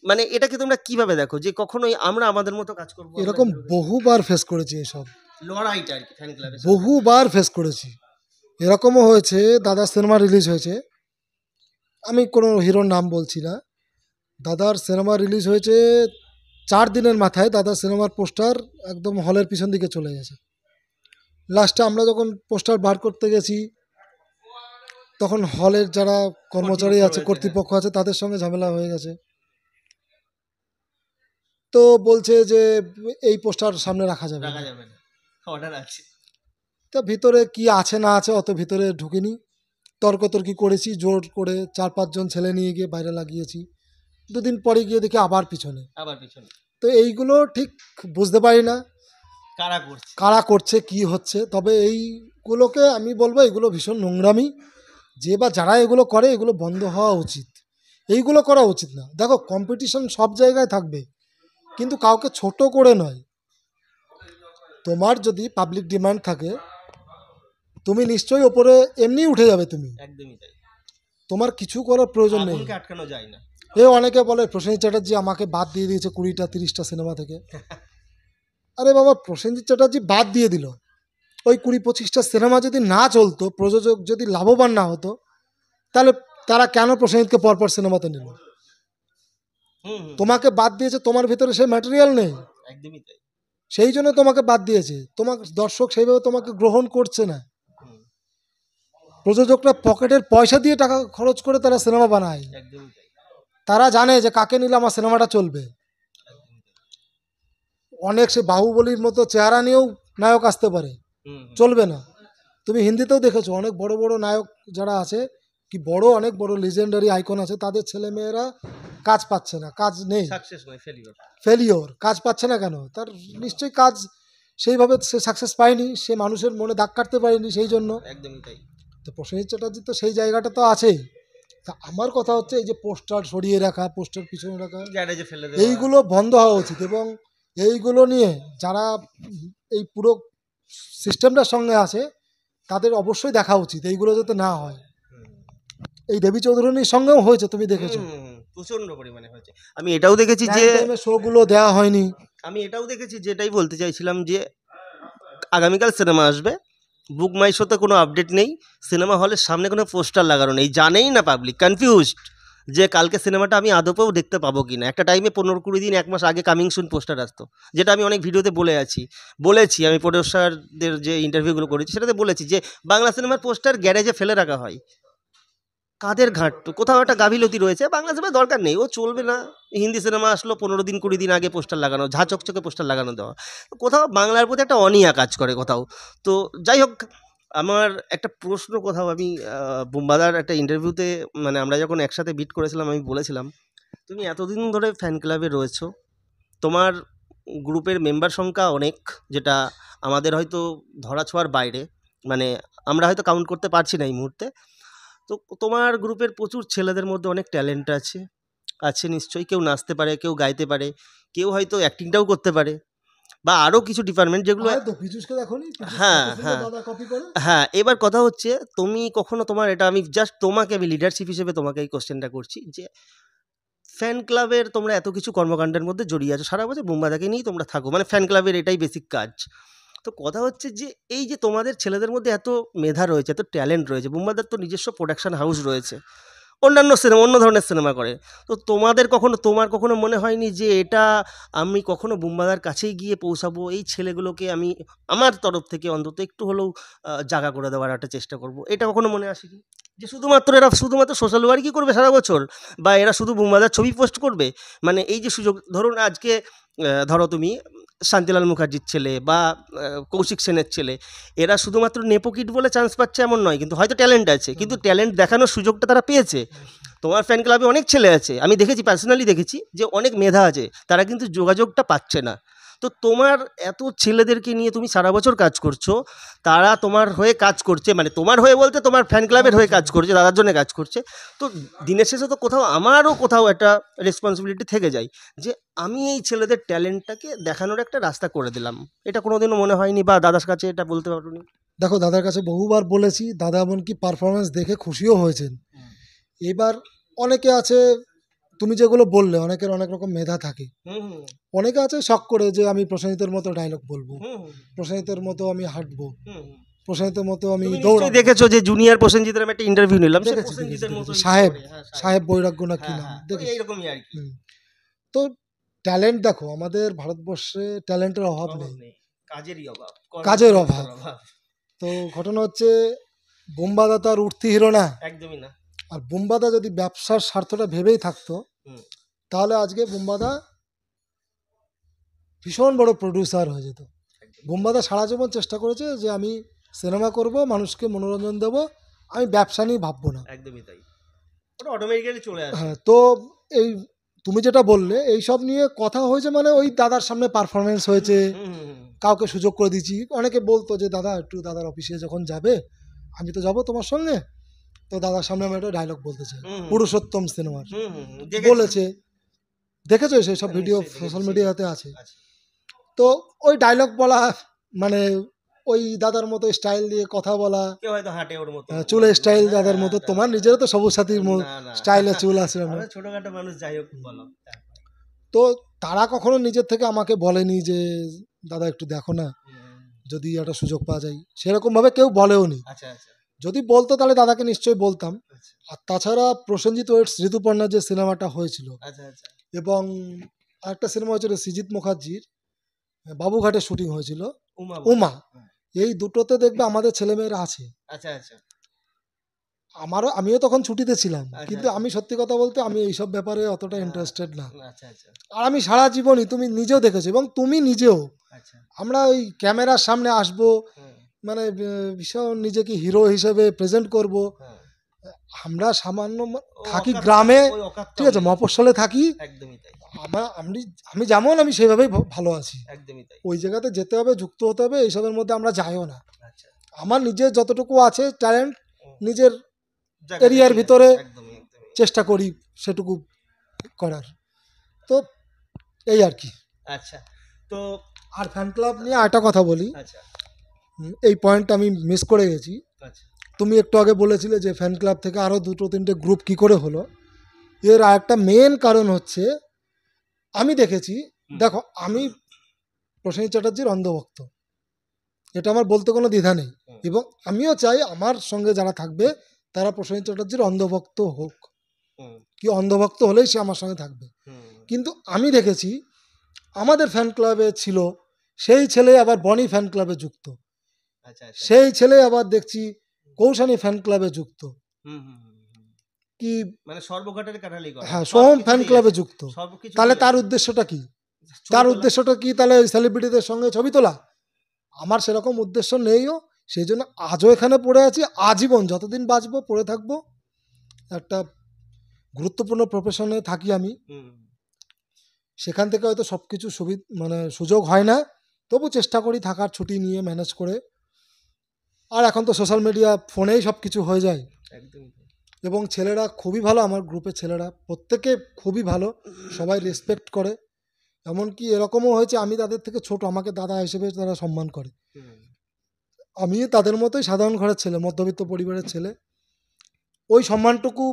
S1: মানে এটাকে তোমরা কিভাবে দেখো যে কখনোই আমরা আমাদের মতো কাজ করবো?
S2: এরকম বহুবার ফেস করেছি এসব,
S1: লড়াইটা আর কি ফ্যান ক্লাবে
S2: বহুবার ফেস করেছি। এরকমও হয়েছে, দাদার সিনেমা রিলিজ হয়েছে, আমি কোনো হিরোর নাম বলছি না, দাদার সিনেমা রিলিজ হয়েছে 4 দিনের মাথায় দাদার সিনেমার পোস্টার একদম হলের পিছন দিকে চলে গেছে। লাস্টে আমরা যখন পোস্টার বার করতে গেছি, তখন হলের যারা কর্মচারী আছে, কর্তৃপক্ষ আছে, তাদের সঙ্গে ঝামেলা হয়ে গেছে। তো বলছে যে এই পোস্টার সামনে রাখা যাবে না।
S1: রাখা যাবে না, অর্ডার আছে।
S2: তা ভিতরে কি আছে না আছে অত ভিতরে ঢুকিনি, তর্কতর্কি করেছি, জোর করে 4-5 জন ছেলে নিয়ে গিয়ে বাইরে লাগিয়েছি। 2 দিন পরে গিয়ে দেখি আবার পিছনে।
S1: আবার পিছনে
S2: তো এইগুলো ঠিক বুঝতে পারি না
S1: কারা করছে।
S2: কারা করছে, কি হচ্ছে। তবে এইগুলোকে আমি বলবো এগুলো ভীষণ নোংরামি, যে বা যারা এগুলো করে এগুলো বন্ধ হওয়া উচিত, এইগুলো করা উচিত না। দেখো, কম্পিটিশন সব জায়গায় থাকবে, কিন্তু কাউকে ছোট করে নয়। তোমার যদি পাবলিক ডিমান্ড থাকে, তুমি নিশ্চয়ই ওপরে এমনি উঠে যাবে, তুমি
S1: একদমই তাই,
S2: তোমার কিছু করার প্রয়োজন নেই।
S1: আগুনকে আটকানো যায় না।
S2: অনেকে বলে প্রসেনজিৎ চ্যাটার্জি আমাকে বাদ দিয়ে দিয়েছে 20টা-30টা সিনেমা থেকে। আরে বাবা, প্রসেনজিৎ চ্যাটার্জি বাদ দিয়ে দিল, ওই 20-25টা সিনেমা যদি না চলতো, প্রযোজক যদি লাভবান না হতো, তাহলে তারা কেন প্রসেনজিৎকে পরপর সিনেমাতে নিল? তোমাকে বাদ দিয়েছে, তোমার ভিতরে সেই ম্যাটেরিয়াল নেই,
S1: একদমই তাই,
S2: সেই জন্য তোমাকে বাদ দিয়েছে। তোমার দর্শক সেইভাবে তোমাকে গ্রহণ করছে না। প্রযোজকরা পকেটের পয়সা দিয়ে টাকা খরচ করে তারা সিনেমা বানায়,
S1: একদমই তাই।
S2: তারা জানে যে কাকে নিলে আমার সিনেমাটা চলবে। অনেক সে বাহুবলীর মতো চেহারা নিয়েও নায়ক আসতে পারে, চলবে না। তুমি হিন্দিতেও দেখেছো, অনেক বড় বড় নায়ক যারা আছে, কি বড় অনেক বড় লিজেন্ডারি আইকন আছে, তাদের ছেলেমেয়েরা কাজ পাচ্ছে না, কাজ নেই,
S1: সাকসেস নয়,
S2: ফেলিওর। কাজ পাচ্ছে না কেন? তার নিশ্চয়ই কাজ সেইভাবে সে সাকসেস পায়নি, সে মানুষের মনে দাগ কাটতে পারেনি, সেই জন্য।
S1: একদমই তাই।
S2: তো প্রসেনজিৎ চ্যাটার্জি তো সেই জায়গাটা তো আছেই। তা আমার কথা হচ্ছে, এই যে পোস্টার সরিয়ে রাখা, পোস্টার পিছনে রাখা,
S1: গ্যারেজে ফেলে দেওয়া,
S2: এইগুলো বন্ধ হওয়া উচিত। এবং এইগুলো নিয়ে যারা এই পুরো সিস্টেমটার সঙ্গে আছে, তাদের অবশ্যই দেখা উচিত, এইগুলো যাতে না হয়। এই দেবী চৌধুরানীর সঙ্গেও হয়েছে, তুমি দেখেছো,
S1: প্রচন্ড পরিমাণে হয়েছে। আমি এটাও দেখেছি যে
S2: শোগুলো দেওয়া হয়নি।
S1: আমি এটাও দেখেছি, যেটাই বলতে চাইছিলাম, যে আগামীকাল সিনেমা আসবে, বুক মাই শোতে কোনো আপডেট নেই, সিনেমা হলের সামনে কোনো পোস্টার লাগানো নেই, জানেই না পাবলিক, কনফিউজড যে কালকে সিনেমাটা আমি আদপেও দেখতে পাবো কি না। একটা টাইমে 15-20 দিন 1 মাস আগে কামিং সুন পোস্টার আসতো, যেটা আমি অনেক ভিডিওতে বলেছি, আমি প্রডিউসারদের যে ইন্টারভিউগুলো করেছি সেটাতে বলেছি যে বাংলা সিনেমার পোস্টার গ্যারেজে ফেলে রাখা হয়। কাদের ঘাটতো, কোথাও একটা গাফিলতি রয়েছে, বাংলা সিনেমা দরকার নেই, ও চলবে না। হিন্দি সিনেমা আসলো 15 দিন 20 দিন আগে পোস্টার লাগানো, ঝা চকচকে পোস্টার লাগানো দেওয়া, কোথাও বাংলার প্রতি একটা অনীহা কাজ করে কোথাও। তো যাই হোক, আমার একটা প্রশ্ন, কোথাও আমি বুম্বাদার একটা ইন্টারভিউতে, মানে আমরা যখন একসাথে বিট করেছিলাম, আমি বলেছিলাম তুমি এতদিন ধরে ফ্যান ক্লাবে রয়েছো, তোমার গ্রুপের মেম্বার সংখ্যা অনেক, যেটা আমাদের হয়তো ধরাছোঁয়ার বাইরে, মানে আমরা হয়তো কাউন্ট করতে পারছি না এই মুহূর্তে। তো তোমার গ্রুপের প্রচুর ছেলেদের মধ্যে অনেক ট্যালেন্ট আছে নিশ্চয়ই, কেউ নাচতে পারে, কেউ গাইতে পারে, কেউ হয়তো অ্যাক্টিংটাও করতে পারে, বা আরও কিছু ডিপার্টমেন্ট যেগুলো। হ্যাঁ হ্যাঁ হ্যাঁ, এবার কথা হচ্ছে, তুমি কখনো তোমার, এটা আমি জাস্ট তোমাকে, আমি লিডারশিপ হিসেবে তোমাকে এই কোশ্চেনটা করছি, যে ফ্যান ক্লাবের তোমরা এত কিছু কর্মকাণ্ডের মধ্যে জড়িয়ে আছো, সারা বছর বুম্বাদাকে নিয়েই তোমরা থাকো, মানে ফ্যান ক্লাবের এটাই বেসিক কাজ। তো কথা হচ্ছে যে এই যে তোমাদের ছেলেদের মধ্যে এত মেধা রয়েছে, এত ট্যালেন্ট রয়েছে, বুম্বাদার তো নিজস্ব প্রোডাকশন হাউস রয়েছে, ও অন্যান্য সিনেমা, অন্য ধরনের সিনেমা করে। তো তোমার কখনো মনে হয়নি যে এটা আমি কখনো বুম্বাদার কাছেই গিয়ে পৌঁছাবো, এই ছেলেগুলোকে আমি আমার তরফ থেকে অন্তত একটু হলেও জায়গা করে দেওয়ার একটা চেষ্টা করব, এটা কখনো মনে আসে কি? যে শুধুমাত্র সোশ্যাল ওয়ার্কই করবে সারা বছর, বা এরা শুধু বুম্বাদার ছবি পোস্ট করবে? মানে এই যে সুযোগ, ধরুন আজকে ধরো তুমি শান্তিলাল মুখার্জির ছেলে বা কৌশিক সেনের ছেলে, এরা শুধুমাত্র নেপোকিট বলে চান্স পাচ্ছে এমন নয়, কিন্তু হয়তো ট্যালেন্ট আছে, কিন্তু ট্যালেন্ট দেখানোর সুযোগটা তারা পেয়েছে। তোমার ফ্যান ক্লাবে অনেক ছেলে আছে, আমি দেখেছি, পার্সোনালি দেখেছি, যে অনেক মেধা আছে, তারা কিন্তু যোগাযোগটা পাচ্ছে না। তো তোমার এত ছেলেদেরকে নিয়ে তুমি সারা বছর কাজ করছো, তারা তোমার হয়ে কাজ করছে, মানে তোমার হয়ে বলতে তোমার ফ্যান ক্লাবের হয়ে কাজ করছে, দাদার জন্য কাজ করছে। তো দিনের শেষে তো আমারও কোথাও একটা রেসপন্সিবিলিটি থেকে যায়, যে আমি এই ছেলেদের ট্যালেন্টটাকে দেখানোর একটা রাস্তা করে দিলাম। এটা কোনোদিনও মনে হয়নি, বা দাদার কাছে এটা বলতে পারোনি?
S2: দেখো, দাদার কাছে বহুবার বলেছি, দাদা এমনকি পারফরমেন্স দেখে খুশিও হয়েছেন। এবার অনেকে আছে, তুমি যেগুলো বললে, অনেকের অনেক রকম মেধা থাকে। অনেকে আছে শখ করে যে আমি প্রসেনজিতের মতো ডায়লগ বলবো, প্রসেনজিতের মতো আমি হাঁটবো, প্রসেনজিতের মতো আমি
S1: তুমি
S2: দৌড়াবো।
S1: নিশ্চয়ই দেখেছো যে জুনিয়র প্রসেনজিতের আমি একটা ইন্টারভিউ নিলাম, সে
S2: দেখেছি,
S1: প্রসেনজিতের মতোই
S2: সাহেব
S1: করে, হ্যাঁ,
S2: সাহেব বৈরাগ্য না কি
S1: হ্যাঁ,
S2: নাম,
S1: হ্যাঁ, ওই
S2: দেখেছি।
S1: এইরকমই আর কি।
S2: তো ট্যালেন্ট দেখো, আমাদের ভারতবর্ষে ট্যালেন্টের অভাব
S1: অভাব
S2: নেই,
S1: নেই, কাজেরই অভাব,
S2: কাজের
S1: কর্মসংস্থানের
S2: অভাব। তো ঘটনা হচ্ছে, বোম্বাদা তো আর উঠতি হিরো না।
S1: একদমই না।
S2: আর বোম্বাদা যদি ব্যবসার স্বার্থটা ভেবেই থাকতো,
S1: হুম।
S2: তাহলে আজকে বোম্বাদা ভীষণ বড় প্রডিউসার হয়ে যেত। বোম্বাদা সারা জীবন চেষ্টা করেছে যে আমি সিনেমা করব, মানুষকে মনোরঞ্জন দেবো, আমি ব্যবসা নিয়ে ভাববো না।
S1: একদমই তাই, ওটা অটোমেটিক্যালি চলে আসে।
S2: হ্যাঁ, তো এই তুমি যেটা বললে, এই সব নিয়ে কথা হয়েছে, মানে ওই দাদার সামনে পারফরমেন্স হয়েছে,
S1: হুম, হুম, হুম।
S2: কাউকে সুযোগ করে দিচ্ছি। অনেকে বলতো যে দাদা একটু দাদার অফিসে যখন যাবে, আমি তো যাবো তোমার সঙ্গে, তো দাদার সামনে আমি একটা ডায়লগ বলতে চাই,
S1: হুম, হুম।
S2: পুরুষোত্তম সিনেমার।
S1: হুম, হুম, হুম, দেখেছি।
S2: বলেছে, দেখেছো সেই সব ভিডিও
S1: নিশ্চয়ই দেখেছি,
S2: সোশ্যাল
S1: সেই
S2: মিডিয়াতে আছে।
S1: আছে।
S2: তো ওই ডায়লগ বলা, মানে ওই দাদার মতো স্টাইল দিয়ে কথা বলা,
S1: কেউ হয়তো হাঁটে ওর মতো,
S2: চুলের স্টাইল
S1: হ্যাঁ,
S2: দাদার মতো,
S1: দাদা,
S2: তোমার নিজেরও তো সবুজ সাথীর
S1: না না
S2: স্টাইলে চুল আছে না।
S1: আমরা ছোটখাটো মানুষ, যাই হোক বলো।
S2: তো তারা কখনো নিজের থেকে আমাকে বলেনি যে দাদা একটু দেখো না,
S1: হুম,
S2: যদি একটা সুযোগ পাওয়া যায়, সেরকম ভাবে কেউ বলেও নি।
S1: আচ্ছা আচ্ছা
S2: যদি বলতো তাহলে দাদাকে নিশ্চয়ই বলতাম।
S1: আচ্ছা
S2: আর তাছাড়া প্রসেনজিৎ ওয়েটস ঋতুপর্ণার যে সিনেমাটা হয়েছিল,
S1: আচ্ছা আচ্ছা
S2: এবং আরেকটা সিনেমা হয়েছিল সৃজিত মুখার্জির, বাবুঘাটে শুটিং হয়েছিল,
S1: উমা
S2: উমা,
S1: হ্যাঁ,
S2: এই দুটোতে দেখবে আমাদের ছেলেমেয়েরা আছে।
S1: আচ্ছা আচ্ছা
S2: আমিও তখন ছুটিতে ছিলাম,
S1: আচ্ছা
S2: কিন্তু আমি সত্যি কথা বলতে আমি এইসব ব্যাপারে অতটা ইন্টারেস্টেড না।
S1: আচ্ছা আচ্ছা
S2: আর আমি সারা জীবনই, তুমি নিজেও দেখেছো এবং তুমি নিজেও,
S1: আচ্ছা
S2: আমরা ওই ক্যামেরার সামনে আসবো,
S1: হুম,
S2: মানে ভীষণ নিজেকে হিরো হিসেবে প্রেজেন্ট করব।
S1: হ্যাঁ।
S2: আমরা সামান্য
S1: ও
S2: থাকি
S1: অকাতটা,
S2: গ্রামে,
S1: ওই অকাতটাও
S2: ঠিক আছে,
S1: নেই।
S2: মফস্বলে থাকি।
S1: একদমই তাই,
S2: আমি যেমন, আমি সেভাবেই ভালো আছি।
S1: একদমই তাই।
S2: ওই জায়গাতে যেতে হবে, যুক্ত হতে হবে, এইসবের মধ্যে আমরা যাইও না।
S1: আচ্ছা,
S2: আমার নিজের যতটুকু আছে ট্যালেন্ট,
S1: হুম,
S2: নিজের
S1: জায়গাটা
S2: এরিয়ার
S1: ঠিক আছে,
S2: ভিতরে
S1: একদমই একদমই।
S2: চেষ্টা করি সেটুকু করার। তো এই আর কি।
S1: আচ্ছা, তো
S2: আর ফ্যান ক্লাব নিয়ে একটা কথা বলি,
S1: আচ্ছা
S2: এই পয়েন্টটা আমি মিস করে গেছি।
S1: আচ্ছা
S2: তুমি একটু আগে বলেছিলে যে ফ্যান ক্লাব থেকে আরও দুটো তিনটে গ্রুপ কি করে হলো। এর আরেকটা মেন কারণ হচ্ছে, আমি দেখেছি,
S1: হুম,
S2: দেখো আমি প্রসেনজিৎ চ্যাটার্জির অন্ধভক্ত, এটা আমার বলতে কোনো দ্বিধা নেই।
S1: হুম,
S2: এবং আমিও চাই আমার সঙ্গে যারা থাকবে তারা প্রসেনজিৎ চ্যাটার্জির অন্ধভক্ত হোক,
S1: হুম,
S2: কি অন্ধভক্ত হলেই সে আমার সঙ্গে থাকবে।
S1: হুম,
S2: কিন্তু আমি দেখেছি আমাদের ফ্যান ক্লাবে ছিল সেই ছেলে আবার বনি ফ্যান ক্লাবে যুক্ত,
S1: আচ্ছা আচ্ছা,
S2: সেই ছেলে আবার দেখছি কৌশানী ফ্যান ক্লাবে যুক্ত,
S1: হুম হুম হুম হুম।
S2: কি,
S1: মানে সর্বঘাটের কাঠালি করা,
S2: হ্যাঁ,
S1: সব
S2: সোহম ফ্যান
S1: কিছুতেই
S2: ক্লাবে
S1: আছে,
S2: যুক্ত।
S1: সব কিছুতেই
S2: তাহলে তার
S1: আছে।
S2: উদ্দেশ্যটা কি?
S1: ছবি
S2: তার
S1: তোলা,
S2: উদ্দেশ্যটা কি তাহলে ওই সেলিব্রিটিদের সঙ্গে ছবি তোলা? আমার সেরকম উদ্দেশ্য নেইও। সেই জন্য আজও এখানে পড়ে আছি, আজীবন যতদিন বাঁচবো পড়ে থাকবো। একটা গুরুত্বপূর্ণ প্রফেশনে থাকি আমি,
S1: হুম,
S2: সেখান থেকে হয়তো সব কিছু মানে সুযোগ হয় না, তবু চেষ্টা করি থাকার, ছুটি নিয়ে ম্যানেজ করে। আর এখন তো সোশ্যাল মিডিয়া, ফোনেই সব কিছু হয়ে যায়।
S1: একদমই তাই।
S2: এবং ছেলেরা খুবই ভালো, আমার গ্রুপের ছেলেরা প্রত্যেকে খুবই ভালো, সবাই রেসপেক্ট করে। এমনকি এরকমও হয়েছে আমি তাদের থেকে ছোট, আমাকে দাদা হিসেবে তারা সম্মান করে।
S1: হুম,
S2: আমি তাদের মতোই সাধারণ ঘরের ছেলে, মধ্যবিত্ত পরিবারের ছেলে। ওই সম্মানটুকু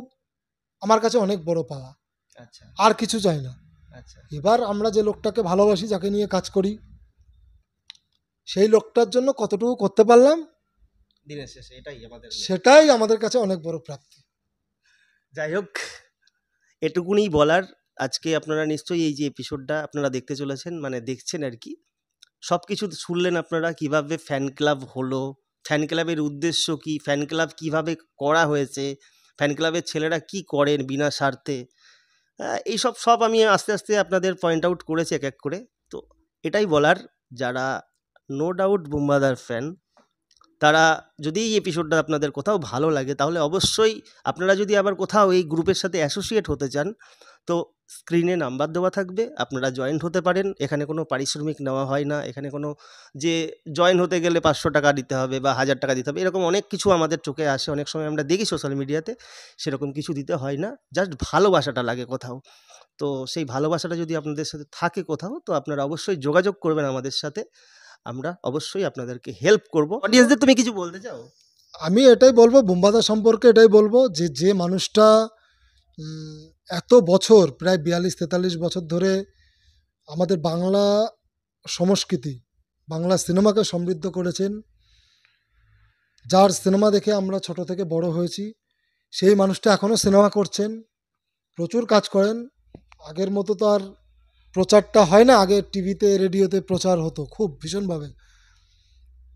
S2: আমার কাছে অনেক বড় পাওয়া,
S1: আচ্ছা
S2: আর কিছু চাই না।
S1: আচ্ছা,
S2: এবার আমরা যে লোকটাকে ভালোবাসি, যাকে নিয়ে কাজ করি, সেই লোকটার জন্য কতটুকু করতে পারলাম,
S1: দিনের শেষে এটাই আমাদের
S2: সেটাই আমাদের কাছে অনেক বড় প্রাপ্তি।
S1: যাই হোক, এটুকুনি বলার। আজকে আপনারা নিশ্চয়ই এই যে এপিসোডটা আপনারা দেখতে চলেছেন, মানে দেখছেন আর কি, সব কিছু শুনলেন আপনারা, কিভাবে ফ্যান ক্লাব হলো, ফ্যান ক্লাবের উদ্দেশ্য কি, ফ্যান ক্লাব কিভাবে করা হয়েছে, ফ্যান ক্লাবের ছেলেরা কি করেন বিনা স্বার্থে। এইসব সব আমি আস্তে আস্তে আপনাদের পয়েন্ট আউট করেছি এক এক করে। তো এটাই বলার, যারা নো ডাউট বুম্বাদার ফ্যান, তারা যদি এই এপিসোডটা আপনাদের কোথাও ভালো লাগে, তাহলে অবশ্যই আপনারা যদি আবার কোথাও এই গ্রুপের সাথে অ্যাসোসিয়েট হতে চান, তো স্ক্রিনে নাম্বার দেওয়া থাকবে, আপনারা জয়েন্ট হতে পারেন। এখানে কোনো পারিশ্রমিক নেওয়া হয় না, এখানে কোনো যে জয়েন হতে গেলে 500 টাকা দিতে হবে বা 1000 টাকা দিতে হবে, এরকম অনেক কিছু আমাদের চোখে আসে, অনেক সময় আমরা দেখি সোশ্যাল মিডিয়াতে, সেরকম কিছু দিতে হয় না, জাস্ট ভালোবাসাটা লাগে কোথাও। তো সেই ভালোবাসাটা যদি আপনাদের সাথে থাকে কোথাও, তো আপনারা অবশ্যই যোগাযোগ করবেন আমাদের সাথে, আমরা অবশ্যই আপনাদেরকে হেল্প করব। অডিয়েন্সদের তুমি কিছু বলতে চাও?
S2: আমি এটাই বলবো বুম্বাদা সম্পর্কে, এটাই বলবো যে যে মানুষটা উম, এত বছর, প্রায় 42-43 বছর ধরে আমাদের বাংলা সংস্কৃতি, বাংলা সিনেমাকে সমৃদ্ধ করেছেন, যার সিনেমা দেখে আমরা ছোট থেকে বড় হয়েছি, সেই মানুষটা এখনও সিনেমা করছেন, প্রচুর কাজ করেন। আগের মতো তো আর প্রচারটা হয় না, আগে টিভিতে রেডিওতে প্রচার হতো খুব ভীষণভাবে,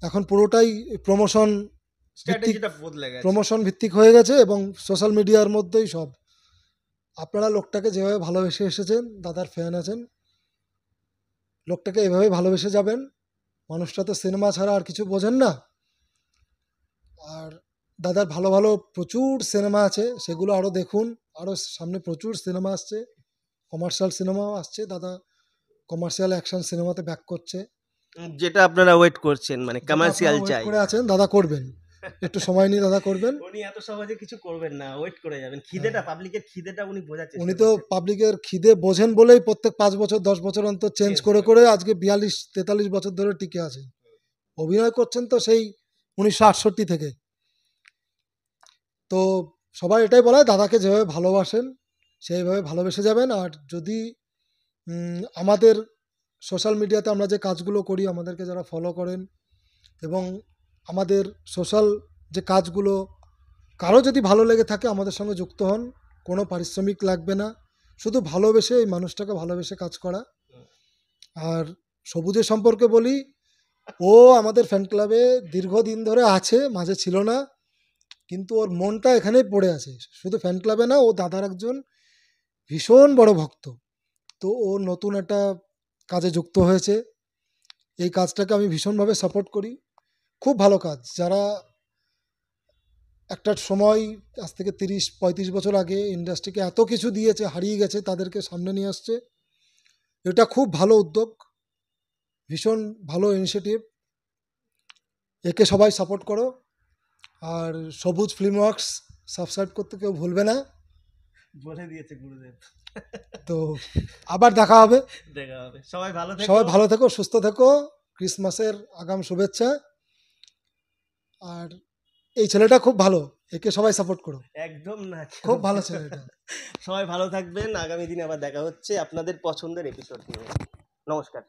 S2: এখন পুরোটাই প্রমোশন ভিত্তিক,
S1: স্ট্র্যাটেজিটা বদলে গেছে।
S2: প্রমোশন ভিত্তিক হয়ে গেছে এবং সোশ্যাল মিডিয়ার মধ্যেই সব। আপনারা লোকটাকে যেভাবে ভালোবেসে এসেছেন, দাদার ফ্যান আছেন, লোকটাকে এভাবে ভালোবেসে যাবেন। মানুষটা তো সিনেমা ছাড়া আর কিছু বোঝেন না। আর দাদার ভালো ভালো প্রচুর সিনেমা আছে, সেগুলো আরও দেখুন। আরও সামনে প্রচুর সিনেমা আসছে, কমার্শিয়াল সিনেমাও আসছে। দাদা কমার্শিয়াল অ্যাকশন সিনেমাতে ব্যাক করছে,
S1: যেটা আপনারা ওয়েট করছেন, মানে
S2: যেটা
S1: কমার্শিয়াল
S2: আপনারা ওয়েট
S1: চাই।
S2: করে আছেন, দাদা করবেন। একটু সময় নিয়ে দাদা করবেন।
S1: উনি এত সহজে কিছু করবেন না, ওয়েট করে যাবেন। খিদেটা, পাবলিকের খিদেটা উনি বোঝার চেষ্টা
S2: উনি তো
S1: করছেন।
S2: পাবলিকের খিদে বোঝেন বলেই প্রত্যেক 5 বছর 10 বছর অন্তর চেঞ্জ
S1: Change
S2: করে
S1: করে।
S2: করে আজকে 42-43 বছর ধরে টিকে আছেন। অভিনয় করছেন তো সেই 1968 থেকে। তো সবাই এটাই বলে, দাদাকে যেভাবে ভালোবাসেন সেইভাবে ভালোবেসে যাবেন। আর যদি আমাদের সোশ্যাল মিডিয়াতে আমরা যে কাজগুলো করি, আমাদেরকে যারা ফলো করেন এবং আমাদের সোশ্যাল যে কাজগুলো, কারো যদি ভালো লেগে থাকে আমাদের সঙ্গে যুক্ত হন, কোনো পারিশ্রমিক লাগবে না, শুধু ভালোবেসে, এই মানুষটাকে ভালোবেসে কাজ করা। আর সবুজের সম্পর্কে বলি, ও আমাদের ফ্যান ক্লাবে দীর্ঘদিন ধরে আছে, মাঝে ছিল না, কিন্তু ওর মনটা এখানেই পড়ে আছে। শুধু ফ্যান ক্লাবে না, ও দাদার একজন ভীষণ বড় ভক্ত। তো ও নতুন একটা কাজে যুক্ত হয়েছে, এই কাজটাকে আমি ভীষণভাবে সাপোর্ট করি। খুব ভালো কাজ। যারা একটা সময়, আজ থেকে 30-35 বছর আগে ইন্ডাস্ট্রিকে এত কিছু দিয়েছে, হারিয়ে গেছে, তাদেরকে সামনে নিয়ে আসছে। এটা খুব ভালো উদ্যোগ, ভীষণ ভালো ইনিশিয়েটিভ। একে সবাই সাপোর্ট করো। আর সবুজ ফিল্ম ওয়ার্কস সাবস্ক্রাইব করতে কেউ ভুলবে না।
S1: বলে দিয়েছে গুরুদেব।
S2: তো আবার দেখা হবে।
S1: দেখা হবে। সবাই ভালো থেকো।
S2: সবাই ভালো থেকো, সুস্থ থেকো। ক্রিসমাসের আগাম শুভেচ্ছা। আর এই ছেলেটা খুব ভালো, একে সবাই সাপোর্ট করো।
S1: একদম না,
S2: খুব ভালো ছেলে এটা।
S1: সবাই ভালো থাকবেন। আগামী দিনে আবার দেখা হচ্ছে আপনাদের পছন্দের এপিসোড নিয়ে। নমস্কার।